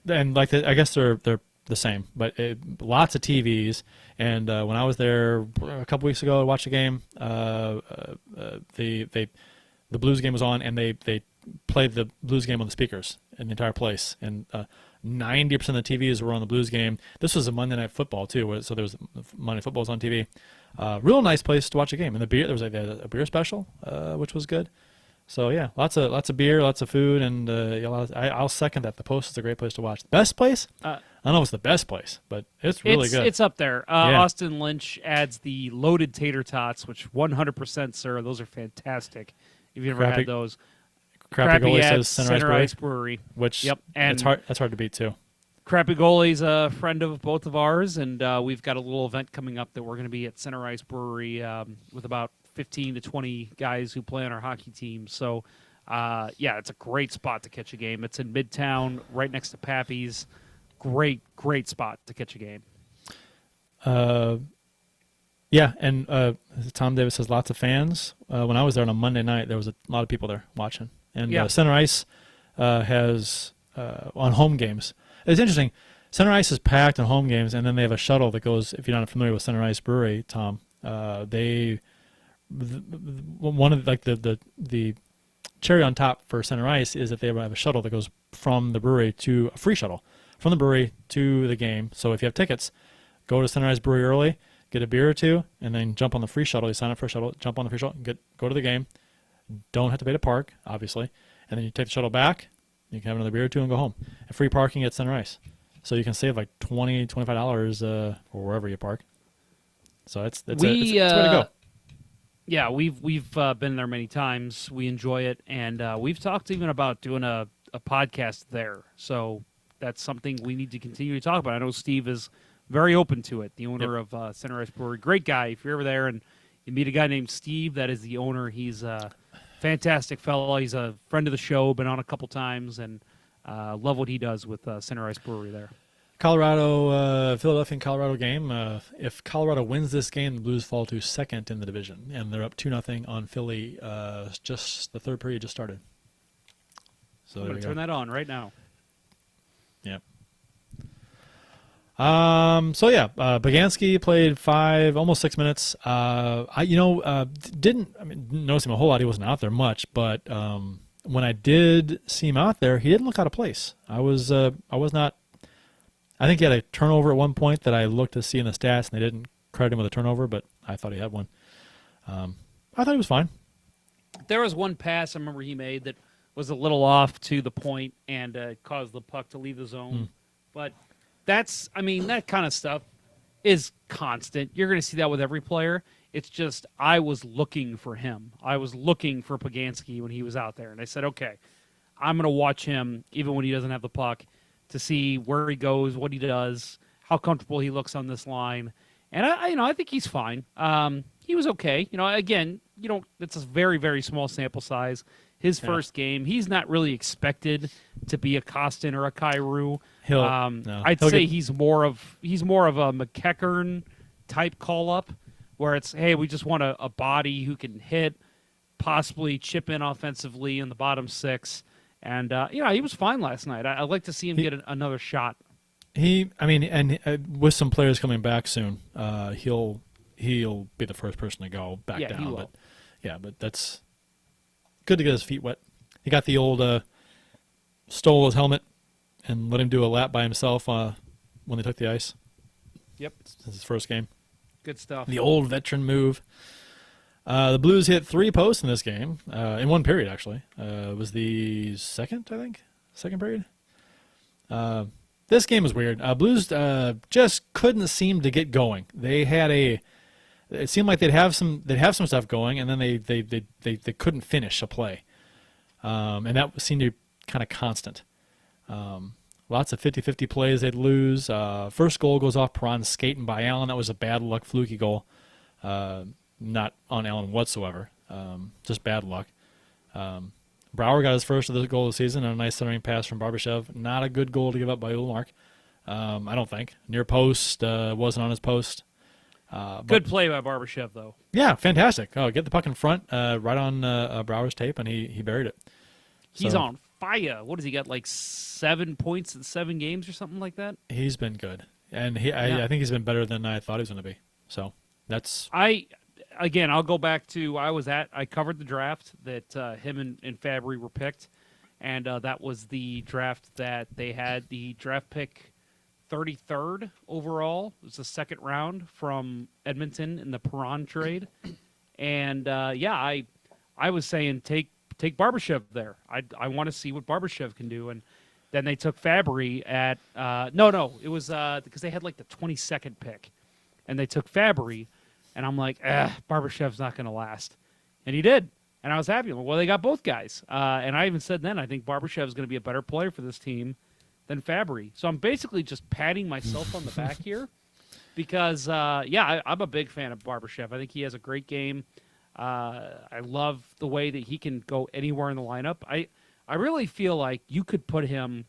and I guess they're the same, but lots of TVs. And when I was there a couple weeks ago, I watched a game. The Blues game was on, and they played the Blues game on the speakers in the entire place. And 90% of the TVs were on the Blues game. This was a Monday Night Football too, so there was Monday Football was on TV. Real nice place to watch a game. And the beer, there was a beer special, which was good. So yeah, lots of beer, lots of food, and I'll second that. The Post is a great place to watch. Best place? I don't know if it's the best place, but it's really good. It's up there. Austin Lynch adds the loaded tater tots, which 100%, sir. Those are fantastic. If you've ever had those. Crappy Goalie says Center Ice Brewery. Which and that's hard to beat too. Crappy Goalie's a friend of both of ours, and we've got a little event coming up that we're going to be at Center Ice Brewery with about 15 to 20 guys who play on our hockey team. So, it's a great spot to catch a game. It's in Midtown, right next to Pappy's. Great spot to catch a game. And Tom Davis says lots of fans. When I was there on a Monday night, there was a lot of people there watching. And Center Ice has on home games. It's interesting. Center Ice is packed on home games, and then they have a shuttle that goes. If you're not familiar with Center Ice Brewery, Tom, the cherry on top for Center Ice is that they have a shuttle that goes from the brewery to a free shuttle from the brewery to the game. So if you have tickets, go to Center Ice Brewery early, get a beer or two, and then jump on the free shuttle. You sign up for a shuttle, jump on the free shuttle, go to the game. Don't have to pay to park, obviously, and then you take the shuttle back. You can have another beer or two and go home. And free parking at Center Ice. So you can save like $20, $25 or wherever you park. So it's a way to go. Yeah, we've been there many times. We enjoy it, and we've talked even about doing a podcast there. So that's something we need to continue to talk about. I know Steve is very open to it, the owner of Center Ice Brewery. Great guy. If you're ever there and you meet a guy named Steve, that is the owner. He's a fantastic fellow. He's a friend of the show, been on a couple times, and love what he does with Center Ice Brewery there. Philadelphia and Colorado game. If Colorado wins this game, the Blues fall to second in the division, and they're up 2-0 on Philly. Just the third period just started. So I'm going to turn that on right now. Yep. Poganski played almost 6 minutes. Didn't notice him a whole lot. He wasn't out there much, but when I did see him out there, he didn't look out of place. I was not. I think he had a turnover at one point that I looked to see in the stats, and they didn't credit him with a turnover, but I thought he had one. I thought he was fine. There was one pass I remember he made that was a little off to the point and caused the puck to leave the zone. But that kind of stuff is constant. You're going to see that with every player. It's just I was looking for him. I was looking for Poganski when he was out there, and I said, okay, I'm going to watch him even when he doesn't have the puck, to see where he goes, what he does, how comfortable he looks on this line. And I think he's fine. He was okay. Again, it's a very, very small sample size. His first game, he's not really expected to be a Costin or a Kyrou. I'd say he's more of a McEachern type call up, where it's, hey, we just want a body who can hit, possibly chip in offensively in the bottom six. And, he was fine last night. I'd like to see him get another shot. With some players coming back soon, he'll be the first person to go back down. He will. But that's good to get his feet wet. He got the old stole his helmet and let him do a lap by himself when they took the ice. Yep. It's his first game. Good stuff. The old veteran move. The Blues hit 3 posts in this game, in one period, actually. It was the second period. This game was weird. Blues just couldn't seem to get going. It seemed like they'd have some stuff going, and then they couldn't finish a play. And that seemed to be kind of constant. Lots of 50-50 plays they'd lose. First goal goes off Perron's skating by Allen. That was a bad luck fluky goal. Not on Allen whatsoever, just bad luck. Brouwer got his first goal of the season and a nice centering pass from Barbashev. Not a good goal to give up by Ullmark, I don't think. Near post, wasn't on his post. Good play by Barbashev, though. Yeah, fantastic. Oh, get the puck in front, right on Brouwer's tape, and he buried it. He's on fire. What has he got, like 7 points in 7 games or something like that? He's been good, and I think he's been better than I thought he was going to be. So that's... Again, I'll go back to I covered the draft that him and Fabry were picked, and that was the draft that they had the draft pick 33rd overall. It was the second round from Edmonton in the Perron trade, and I was saying take Barbashev there. I want to see what Barbashev can do, and then they took Fabry at it was because they had like the 22nd pick, and they took Fabry. And I'm like, Barbashev's not going to last. And he did. And I was happy. Well, they got both guys. And I even said then, I think Barbashev's going to be a better player for this team than Fabry. So I'm basically just patting myself on the back here because, I'm a big fan of Barbashev. I think he has a great game. I love the way that he can go anywhere in the lineup. I really feel like you could put him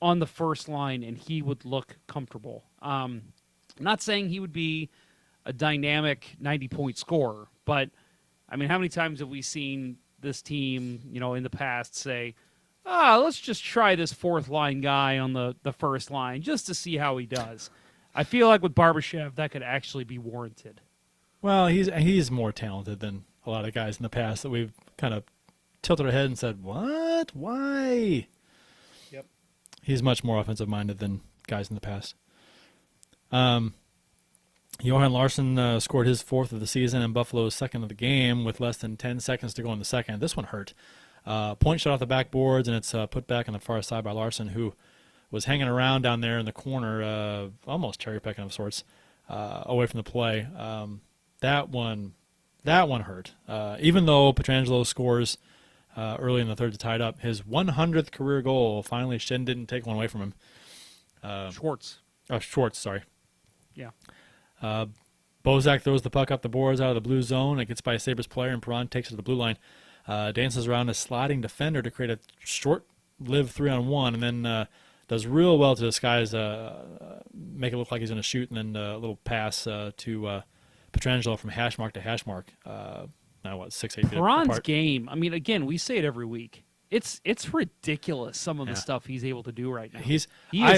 on the first line and he would look comfortable. I'm not saying he would be a dynamic 90-point scorer, but how many times have we seen this team, in the past say, let's just try this fourth line guy on the first line just to see how he does. I feel like with Barbashev, that could actually be warranted. Well, he's more talented than a lot of guys in the past that we've kind of tilted our head and said, what? Why? Yep. He's much more offensive-minded than guys in the past. Johan Larsson scored his 4th of the season and Buffalo's 2nd of the game with less than 10 seconds to go in the second. This one hurt. Point shot off the backboards, and it's put back on the far side by Larsson, who was hanging around down there in the corner, almost cherry-picking of sorts, away from the play. That one hurt. Even though Pietrangelo scores early in the third to tie it up. His 100th career goal. Finally, Shen didn't take one away from him. Schwartz. Oh, Schwartz, sorry. Yeah. Bozak throws the puck up the boards out of the blue zone. It gets by a Sabres player, and Perron takes it to the blue line. Dances around a sliding defender to create a short-lived 3-on-1, and then does real well to disguise, make it look like he's going to shoot, and then a little pass to Pietrangelo from hash mark to hash mark. Now what, 6-8 feet Perron's apart. game, I mean, again, we say it every week. It's ridiculous, some of the stuff he's able to do right now. He is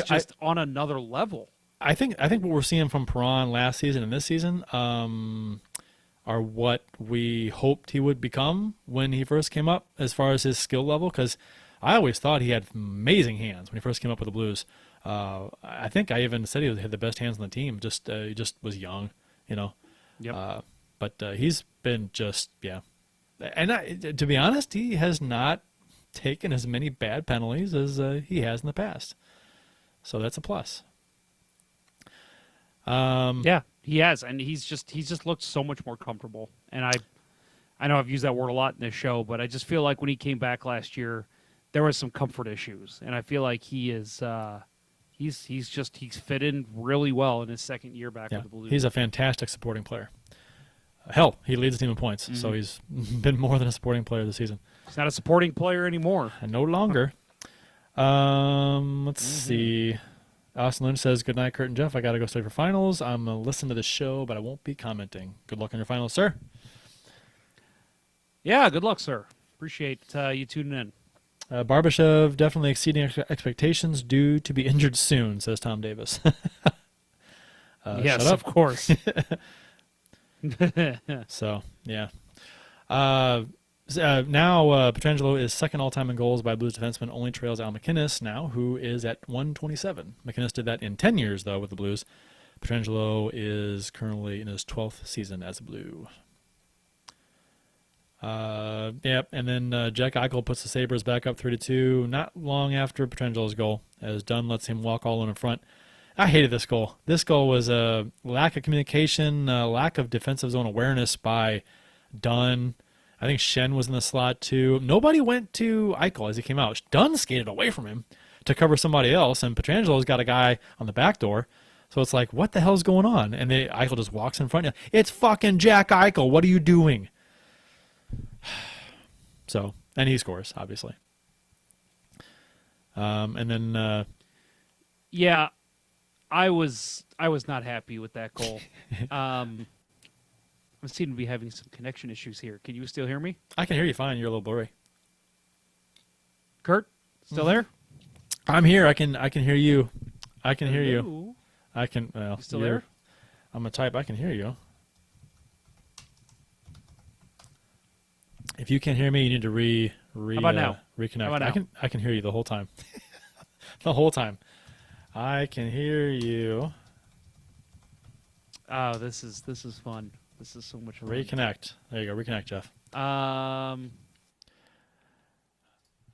just on another level. I think what we're seeing from Perron last season and this season are what we hoped he would become when he first came up as far as his skill level, because I always thought he had amazing hands when he first came up with the Blues. I think I even said he had the best hands on the team. He just was young, you know. Yep. But he's been just, yeah. And to be honest, he has not taken as many bad penalties as he has in the past. So that's a plus. Yeah, he has, and he's just looked so much more comfortable. And I know I've used that word a lot in this show, but I just feel like when he came back last year, there was some comfort issues, and I feel like he is he's fit in really well in his second year back with the Blues. He's a fantastic supporting player. Hell, he leads the team in points, so he's been more than a supporting player this season. He's not a supporting player anymore. And no longer. Let's see. Austin Lynch says, "Good night, Kurt and Jeff. I got to go study for finals. I'm going to listen to the show, but I won't be commenting. Good luck on your finals, sir." Yeah, good luck, sir. Appreciate you tuning in. Barbashev definitely exceeding expectations due to be injured soon, says Tom Davis. Yes, shut up. of course. So, yeah. Now, Pietrangelo is second all-time in goals by Blues defenseman, only trails Al McInnes now, who is at 127. McInnes did that in 10 years, though, with the Blues. Pietrangelo is currently in his 12th season as a Blue. And then Jack Eichel puts the Sabres back up 3-2, not long after Pietrangelo's goal, as Dunn lets him walk all in front. I hated this goal. This goal was a lack of communication, lack of defensive zone awareness by Dunn. I think Shen was in the slot too. Nobody went to Eichel as he came out. Dunn skated away from him to cover somebody else, and Pietrangelo's got a guy on the back door. So it's like, what the hell's going on? And Eichel just walks in front. It's fucking Jack Eichel. What are you doing? So, and he scores, obviously. And then, yeah, I was not happy with that goal. I seem to be having some connection issues here. Can you still hear me? I can hear you fine. You're a little blurry. Kurt, still there? I'm here. I can hear you. I can hear you. Hello? I can. Well, You still there? I'm gonna type. I can hear you. If you can't hear me, you need to How about now? reconnect. How about now? I can hear you the whole time. The whole time. I can hear you. Oh, this is fun. This is so much fun. Reconnect. There you go. Reconnect, Jeff. Um.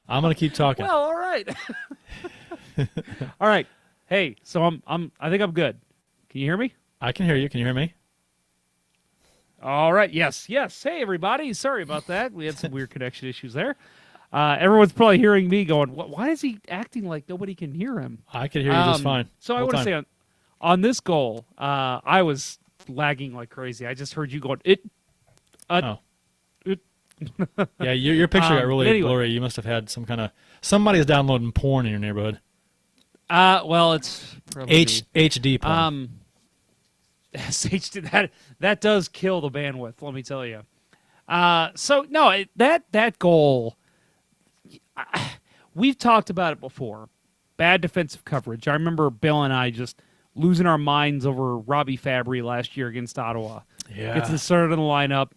I'm gonna keep talking. Well, all right. All right. Hey, so I think I'm good. Can you hear me? I can hear you. Can you hear me? All right. Yes. Hey, everybody. Sorry about that. We had some weird connection issues there. Everyone's probably hearing me going, why is he acting like nobody can hear him? I can hear you just fine. So I want to say on this goal, I was lagging like crazy. I just heard you going, Yeah, your picture got really anyway. blurry. You must have had somebody's downloading porn in your neighborhood. Well, it's probably HD porn. HD, that does kill the bandwidth, let me tell you. So no, that goal, we've talked about it before. Bad defensive coverage. I remember Bill and I just losing our minds over Robbie Fabry last year against Ottawa. Yeah. Gets inserted in the lineup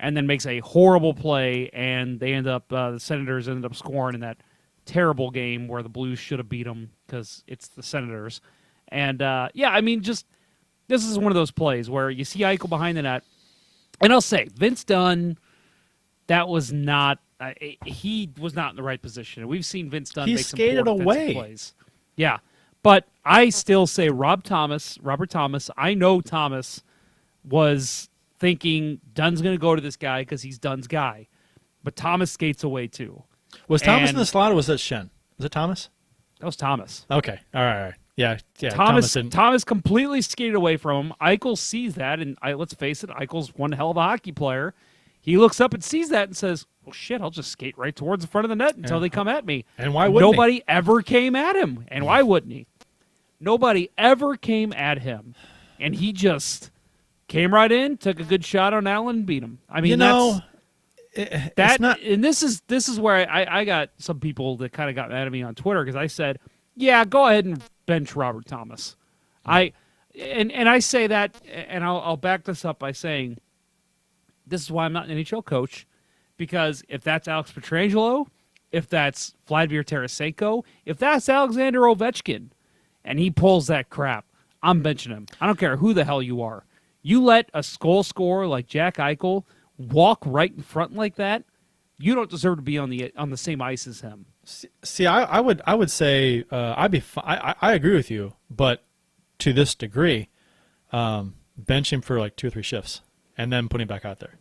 and then makes a horrible play, and they end up the Senators ended up scoring in that terrible game where the Blues should have beat them because it's the Senators. And I mean, just this is one of those plays where you see Eichel behind the net, and I'll say Vince Dunn, that was not he was not in the right position. We've seen Vince Dunn make some skated poor defensive away. plays. Yeah, but I still say Robert Thomas. I know Thomas was thinking Dunn's going to go to this guy because he's Dunn's guy. but Thomas skates away too. Was Thomas in And the slot or was that Shen? Was it Thomas? That was Thomas. Okay. All right. Yeah. Thomas completely skated away from him. Eichel sees that, and let's face it, Eichel's one hell of a hockey player. He looks up and sees that and says, "Well, shit, I'll just skate right towards the front of the net until they come at me." And why wouldn't Nobody ever came at him. And why wouldn't he? Nobody ever came at him. And he just came right in, took a good shot on Allen, and beat him. I mean, it's not. And this is where I got some people that kind of got mad at me on Twitter because I said, "Yeah, go ahead and bench Robert Thomas." I say that, and I'll back this up by saying, this is why I'm not an NHL coach, because if that's Alex Pietrangelo, if that's Vladimir Tarasenko, if that's Alexander Ovechkin, and he pulls that crap, I'm benching him. I don't care who the hell you are. You let a goal scorer like Jack Eichel walk right in front like that, you don't deserve to be on the same ice as him. See, I would say I agree with you, but to this degree, bench him for like 2 or 3 shifts and then put him back out there.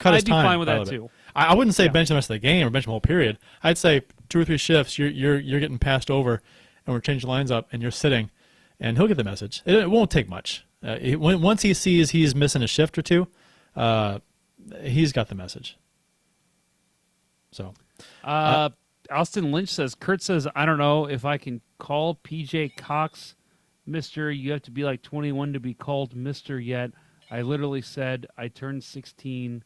I'd be fine with that too. I wouldn't say bench the rest of the game or bench the whole period. I'd say 2 or 3 shifts. You're getting passed over, and we're changing lines up, and you're sitting, and he'll get the message. It won't take much. Once he sees he's missing a shift or two, he's got the message. So, Austin Lynch says, Kurt says, I don't know if I can call PJ Cox Mr. You have to be like 21 to be called Mr. yet. I literally said I turned 16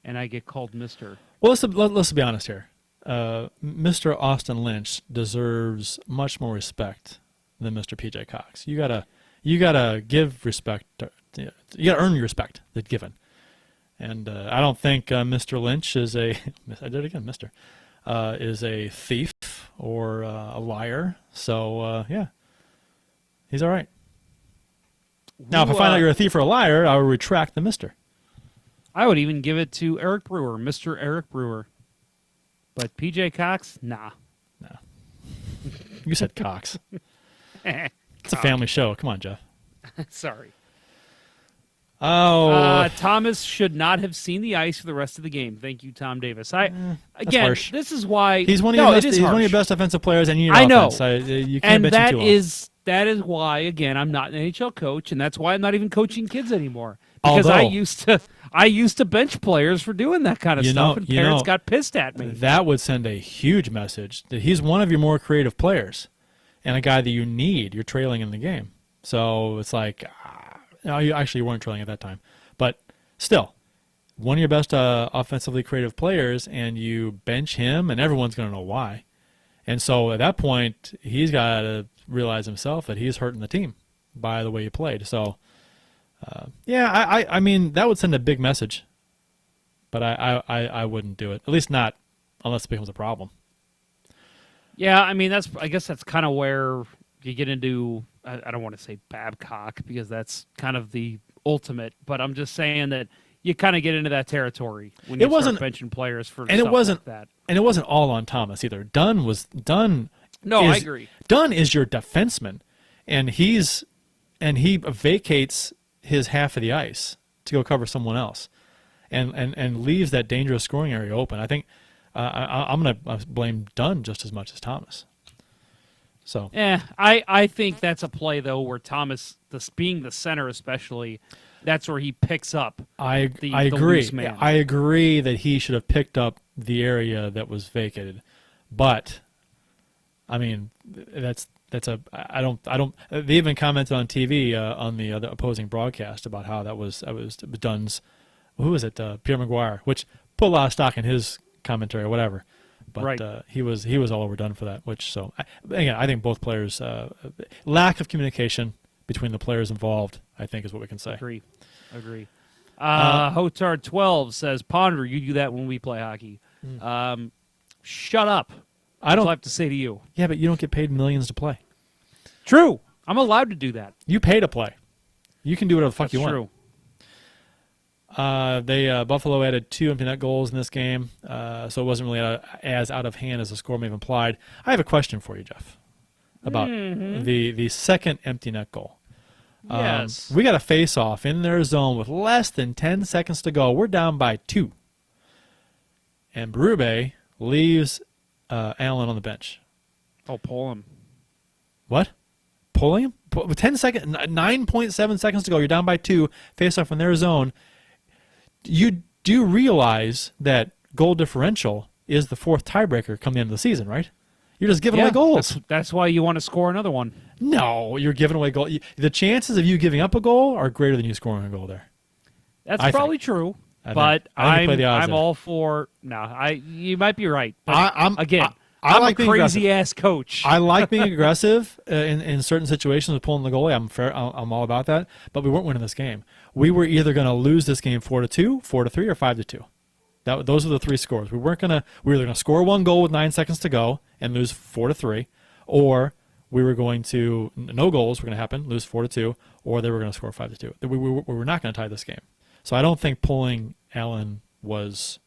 and I get called Mr. Well, let's be honest here. Mr. Austin Lynch deserves much more respect than Mr. PJ Cox. You gotta give respect. You gotta earn your respect that's given. And I don't think Mr. Lynch is I did it again, Mr. Is a thief or a liar. So yeah, he's all right. Now, if I find out you're a thief or a liar, I will retract the Mr. I would even give it to Eric Brewer, Mr. Eric Brewer. But PJ Cox, nah. No. You said Cox. It's a family show. Come on, Jeff. Sorry. Oh. Thomas should not have seen the ice for the rest of the game. Thank you, Tom Davis. Again, harsh. this is why He's one of your best offensive players, and you I know. You can't bet him too long. That is why, again, I'm not an NHL coach, and that's why I'm not even coaching kids anymore. Because I used to bench players for doing that kind of stuff, and parents got pissed at me. That would send a huge message that he's one of your more creative players, and a guy that you need. You're trailing in the game, so it's like, no, you weren't trailing at that time, but still, one of your best offensively creative players, and you bench him, and everyone's going to know why. And so at that point, he's got to realize himself that he's hurting the team by the way he played. So, yeah, I mean, that would send a big message, but I wouldn't do it. At least not unless it becomes a problem. Yeah, I mean, I guess that's kind of where you get into, I don't want to say Babcock because that's kind of the ultimate, but I'm just saying that you kind of get into that territory when you start benching players for stuff like that. And it wasn't all on Thomas either. Dunn. No, I agree. Dunn is your defenseman, and he vacates his half of the ice to go cover someone else, and leaves that dangerous scoring area open. I think I'm going to blame Dunn just as much as Thomas. So I think that's a play though where Thomas, being the center especially, that's where he picks up. I agree. Loose man. I agree that he should have picked up the area that was vacated, but I mean I don't. They even commented on TV on the other opposing broadcast about how that was Dunn's. Who was it? Pierre Maguire, which put a lot of stock in his commentary or whatever. But right. He was all over Dunn for that. I think both players lack of between the players involved, I think, is what we can say. Agree. Hotard 12 says, Ponder, you do that when we play hockey. Shut up. That's all I have to say to you. Yeah, but you don't get paid millions to play. True. I'm allowed to do that. You pay to play. You can do whatever the fuck you want. True. Buffalo added 2 empty net goals in this game, so it wasn't really as out of hand as the score may have implied. I have a question for you, Jeff, about the second empty net goal. Yes. We got a face-off in their zone with less than 10 seconds to go. We're down by 2. and Berube leaves Allen on the bench. Oh, pull him. What? Pulling him? 10 seconds, 9.7 seconds to go. You're down by 2. Face off in their zone. You do realize that goal differential is the 4th tiebreaker come the end of the season, right? You're just giving away goals. That's why you want to score another one. No, you're giving away goal. The chances of you giving up a goal are greater than you scoring a goal there. That's probably true. But I'm all for. No, you might be right. But I'm a crazy ass coach. I like being aggressive in certain situations with pulling the goalie. I'm all about that. But we weren't winning this game. We were either going to lose this game 4-2, 4-3, or 5-2. Those are the 3 scores. We were either going to score 1 goal with 9 seconds to go and lose 4-3, or we were going to no goals were going to happen, lose 4-2, or they were going to score 5-2. We were not going to tie this game. So I don't think pulling Allen was.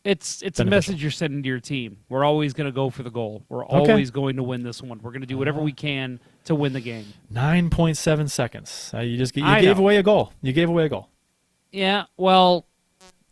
It's a message you're sending to your team. We're always going to go for the goal. We're always going to win this one. We're going to do whatever we can to win the game. 9.7 seconds. You gave away a goal. You gave away a goal. Yeah, well,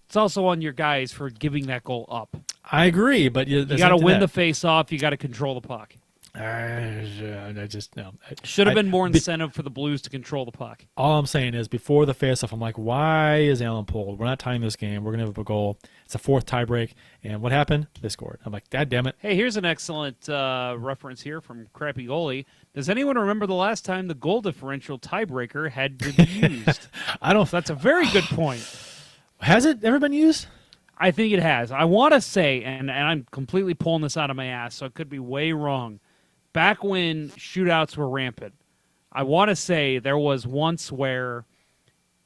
it's also on your guys for giving that goal up. I agree, but you got to win the face-off. You got to control the puck. I just no. Should have been more incentive for the Blues to control the puck. All I'm saying is before the face-off, I'm like, why is Allen pulled? We're not tying this game. We're going to have a goal. It's a 4th tiebreak. And what happened? They scored. I'm like, God damn it. Hey, here's an excellent reference here from Crappy Goalie. Does anyone remember the last time the goal differential tiebreaker had been used? I don't. That's a very good point. Has it ever been used? I think it has. I want to say, and I'm completely pulling this out of my ass, so it could be way wrong. Back when shootouts were rampant, I want to say there was once where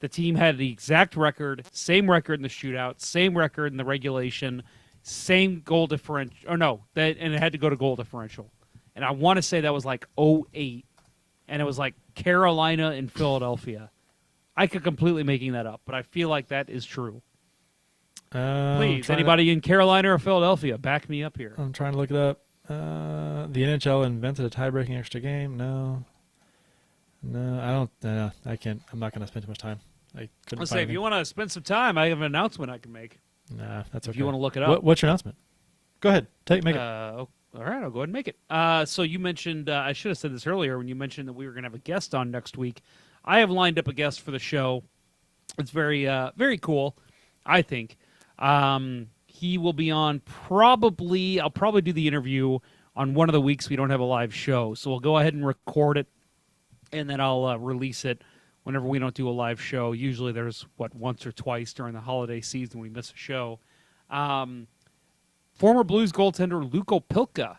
the team had the exact record, same record in the shootout, same record in the regulation, same goal differential. Or no, and it had to go to goal differential. And I want to say that was like 08, and it was like Carolina and Philadelphia. I could completely making that up, but I feel like that is true. Please, anybody in Carolina or Philadelphia, back me up here. I'm trying to look it up. The NHL invented a tie-breaking extra game. No, I don't. I can't. I'm not going to spend too much time. Let's say if you want to spend some time, I have an announcement I can make. Nah, that's okay. If you want to look it up. What's your announcement? Go ahead. Make it. All right, I'll go ahead and make it. So you mentioned, I should have said this earlier when you mentioned that we were going to have a guest on next week. I have lined up a guest for the show. It's very, very cool, I think. He will be on I'll probably do the interview on one of the weeks we don't have a live show. So we'll go ahead and record it, and then I'll release it whenever we don't do a live show. Usually there's, once or twice during the holiday season we miss a show. Former Blues goaltender Luko Pilka.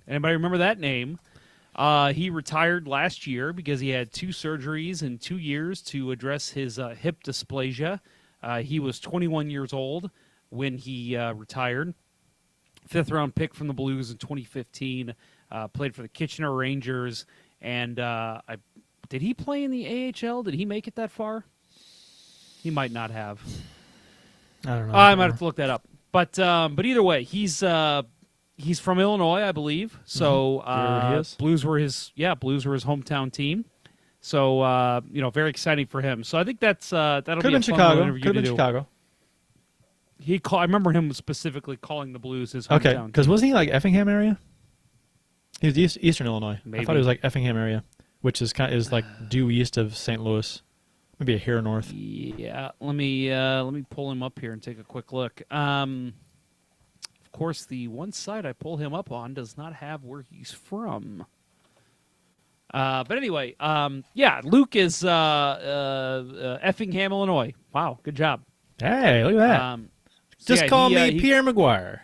Anybody remember that name? He retired last year because he had 2 surgeries in 2 years to address his hip dysplasia. He was 21 years old when he retired. 5th-round pick from the Blues in 2015. Played for the Kitchener Rangers. And did he play in the AHL? Did he make it that far? He might not have. I don't know. I might have to look that up. But either way, he's from Illinois, I believe. So Blues were his hometown team. So very exciting for him. So I think that'll be a fun interview. Could have been Chicago. I remember him specifically calling the Blues his hometown team. Because wasn't he like Effingham area? He was Eastern Illinois. Maybe. I thought he was like Effingham area, which is like due east of St. Louis, maybe a hair north. Yeah, let me pull him up here and take a quick look. Of course, the one site I pull him up on does not have where he's from. But anyway, Luke is Effingham, Illinois. Wow, good job. Hey, look at that. Call me Pierre McGuire.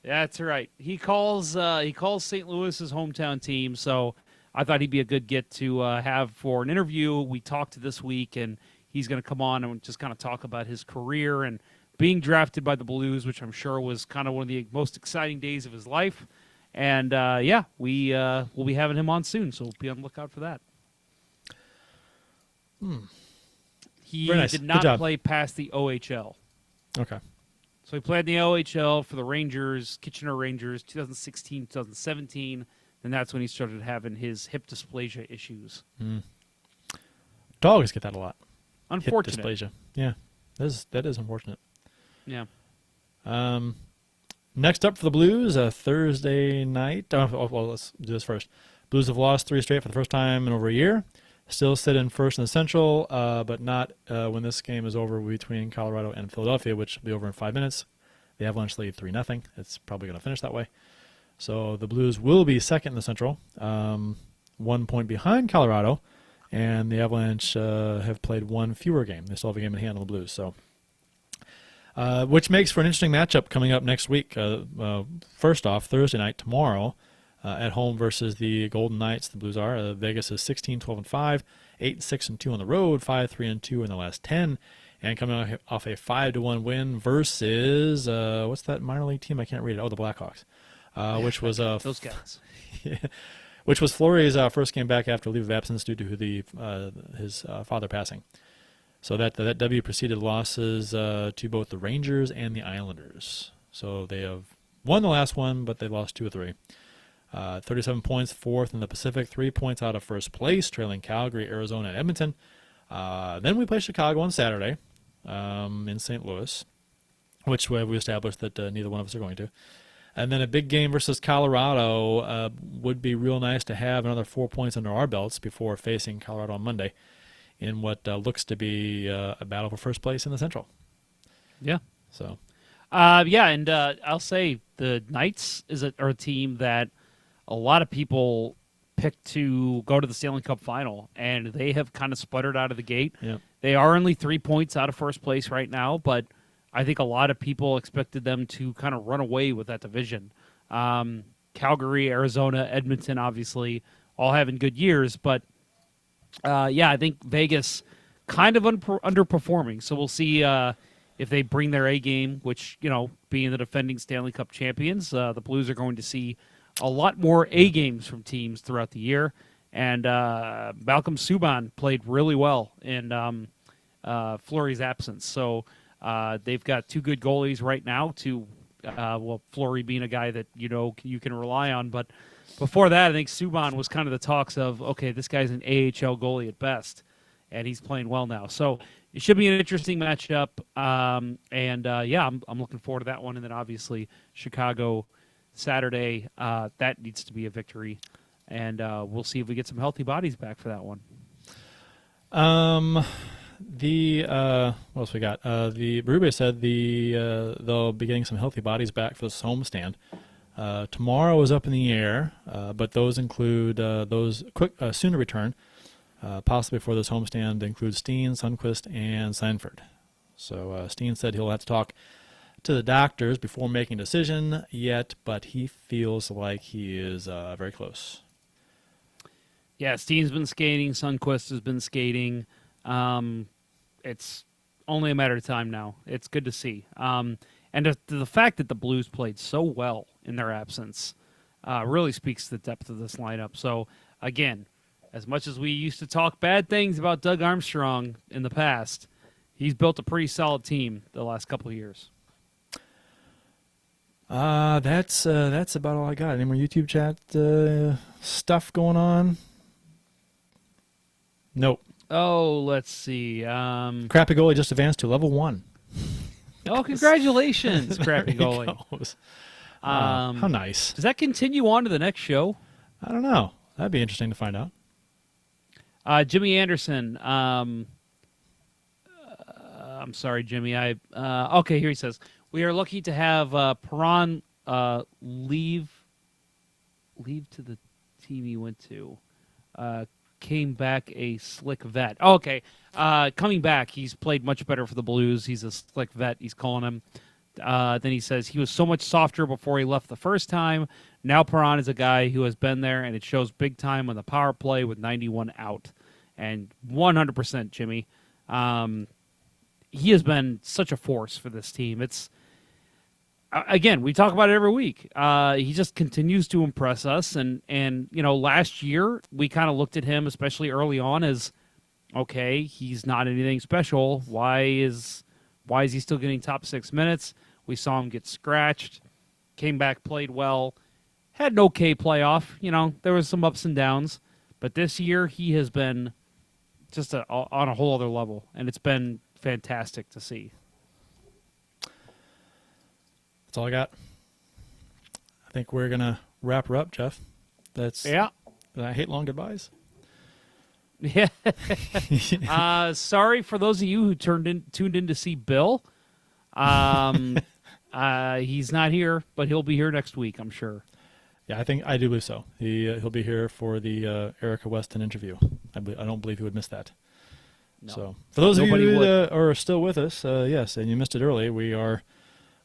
That's right. He calls St. Louis his hometown team, so I thought he'd be a good get to have for an interview. We talked this week, and he's going to come on and just kind of talk about his career and being drafted by the Blues, which I'm sure was kind of one of the most exciting days of his life. And, we'll be having him on soon, so be on the lookout for that. He did not play past the OHL. Okay. So he played in the OHL for the Rangers, Kitchener Rangers, 2016, 2017, and that's when he started having his hip dysplasia issues. Dogs get that a lot. Unfortunate. Hip dysplasia. Yeah, that is unfortunate. Yeah. Next up for the Blues, Thursday night. Well, let's do this first. Blues have lost 3 straight for the first time in over a year. Still sit in first in the Central, but not when this game is over between Colorado and Philadelphia, which will be over in 5 minutes. The Avalanche lead 3-0. It's probably going to finish that way. So the Blues will be second in the Central, 1 point behind Colorado, and the Avalanche have played 1 fewer game. They still have a game in hand on the Blues. So, which makes for an interesting matchup coming up next week. First off, Thursday night, tomorrow, at home versus the Golden Knights. The Blues are. Vegas is 16-12-5, 8-6-2 on the road, 5-3-2 in the last 10. And coming off a 5-1 win versus what's that minor league team? I can't read it. Oh, the Blackhawks, which was those guys. which was Fleury's first game back after leave of absence due to his father passing. So that W preceded losses to both the Rangers and the Islanders. So they have won the last one, but they lost 2 of 3. 37 points, 4th in the Pacific, 3 points out of first place, trailing Calgary, Arizona, and Edmonton. Then we play Chicago on Saturday. In St. Louis, which we established that neither one of us are going to. And then a big game versus Colorado would be real nice to have another 4 points under our belts before facing Colorado on Monday in what looks to be a battle for first place in the Central. Yeah. So. And I'll say the Knights are a team that a lot of people picked to go to the Stanley Cup final, and they have kind of sputtered out of the gate. Yeah. They are only 3 points out of first place right now, but I think a lot of people expected them to kind of run away with that division. Calgary, Arizona, Edmonton, obviously, all having good years, but I think Vegas kind of underperforming. So we'll see if they bring their A game, which, being the defending Stanley Cup champions, the Blues are going to see a lot more A games from teams throughout the year. And Malcolm Subban played really well in Fleury's absence. So they've got 2 good goalies right now. Fleury being a guy that you can rely on. But before that, I think Subban was kind of the talks of, okay, this guy's an AHL goalie at best, and he's playing well now. So it should be an interesting matchup. I'm looking forward to that one. And then obviously Chicago Saturday, that needs to be a victory. And we'll see if we get some healthy bodies back for that one. What else we got? The Berube said they'll be getting some healthy bodies back for this homestand. Tomorrow is up in the air, but those include those soon to return, possibly for this homestand, include Steen, Sundqvist, and Sanford. So Steen said he'll have to talk to the doctors before making a decision yet, but he feels like he is very close. Yeah, Steen's been skating. Sundqvist has been skating. It's only a matter of time now. It's good to see. And the fact that the Blues played so well in their absence really speaks to the depth of this lineup. So, again, as much as we used to talk bad things about Doug Armstrong in the past, he's built a pretty solid team the last couple of years. That's about all I got. Any more YouTube chat stuff going on? Nope. Oh, let's see. Crappy goalie just advanced to level 1. Oh, congratulations, crappy goalie. How nice. Does that continue on to the next show? I don't know. That'd be interesting to find out. Jimmy Anderson. I'm sorry, Jimmy. Okay, here he says, we are lucky to have Perron leave to the team he went to. Came back a slick vet. Oh, okay. Coming back, he's played much better for the Blues. He's a slick vet, he's calling him. Then he says he was so much softer before he left the first time. Now Perron is a guy who has been there, and it shows big time on the power play with 91 out. And 100%, Jimmy. He has been such a force for this team. It's again, we talk about it every week. He just continues to impress us. And last year we kind of looked at him, especially early on, as, okay, he's not anything special. Why is he still getting top 6 minutes? We saw him get scratched, came back, played well, had an okay playoff. There was some ups and downs. But this year he has been just on a whole other level, and it's been fantastic to see. That's all I got. I think we're going to wrap her up, Jeff. Yeah. I hate long goodbyes. Yeah. Sorry for those of you who tuned in to see Bill. He's not here, but he'll be here next week, I'm sure. Yeah, I do believe so. He'll be here for the Erica Weston interview. I don't believe he would miss that. No. So for those of you who would. are still with us, yes, and you missed it early, we are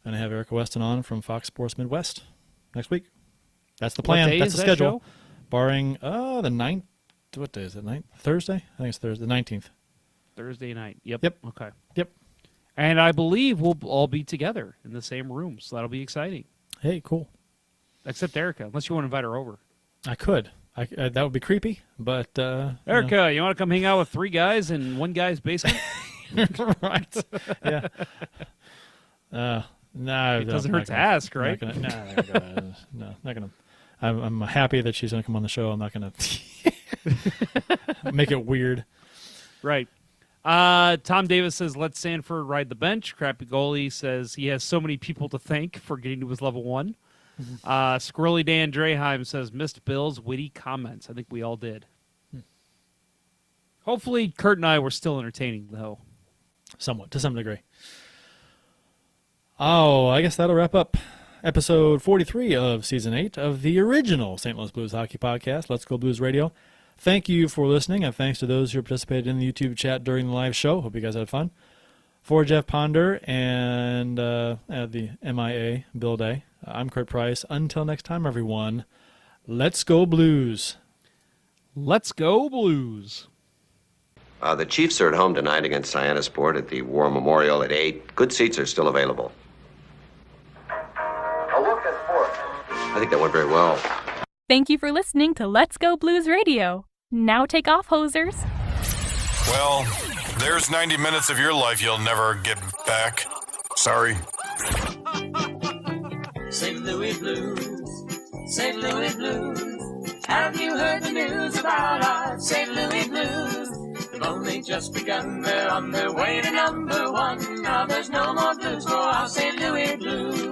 going to have Erica Weston on from Fox Sports Midwest next week. That's the plan. What day That's is the that schedule. show? Barring the 9th. What day is it? 9th? Thursday? I think it's Thursday, the 19th. Thursday night. Yep. Yep. Okay. Yep. And I believe we'll all be together in the same room, so that'll be exciting. Hey, cool. Except Erica, unless you want to invite her over. I could. That would be creepy, but... Erica, you want to come hang out with 3 guys in one guy's basement? Right. Yeah. No, It doesn't hurt to ask, right? Not gonna, no, not gonna. I'm happy that she's gonna come on the show. I'm not gonna make it weird. Right. Tom Davis says, let Sanford ride the bench. Crappy Goalie says he has so many people to thank for getting to his level 1. Squirrely Dan Draheim says, missed Bill's witty comments. I think we all did. Hopefully, Kurt and I were still entertaining, though. Somewhat, to some degree. Oh, I guess that'll wrap up episode 43 of Season 8 of the original St. Louis Blues Hockey Podcast, Let's Go Blues Radio. Thank you for listening, and thanks to those who participated in the YouTube chat during the live show. Hope you guys had fun. For Jeff Ponder and the MIA Bill Day, I'm Kurt Price. Until next time, everyone, let's go Blues. Let's go Blues. The Chiefs are at home tonight against Sport at the War Memorial at 8. Good seats are still available. A look at fourth. I think that went very well. Thank you for listening to Let's Go Blues Radio. Now take off, hosers. Well, there's 90 minutes of your life you'll never get back. Sorry. St. Louis Blues, St. Louis Blues. Have you heard the news about our St. Louis Blues? They've only just begun, they're on their way to #1. Now there's no more blues for our St. Louis Blues.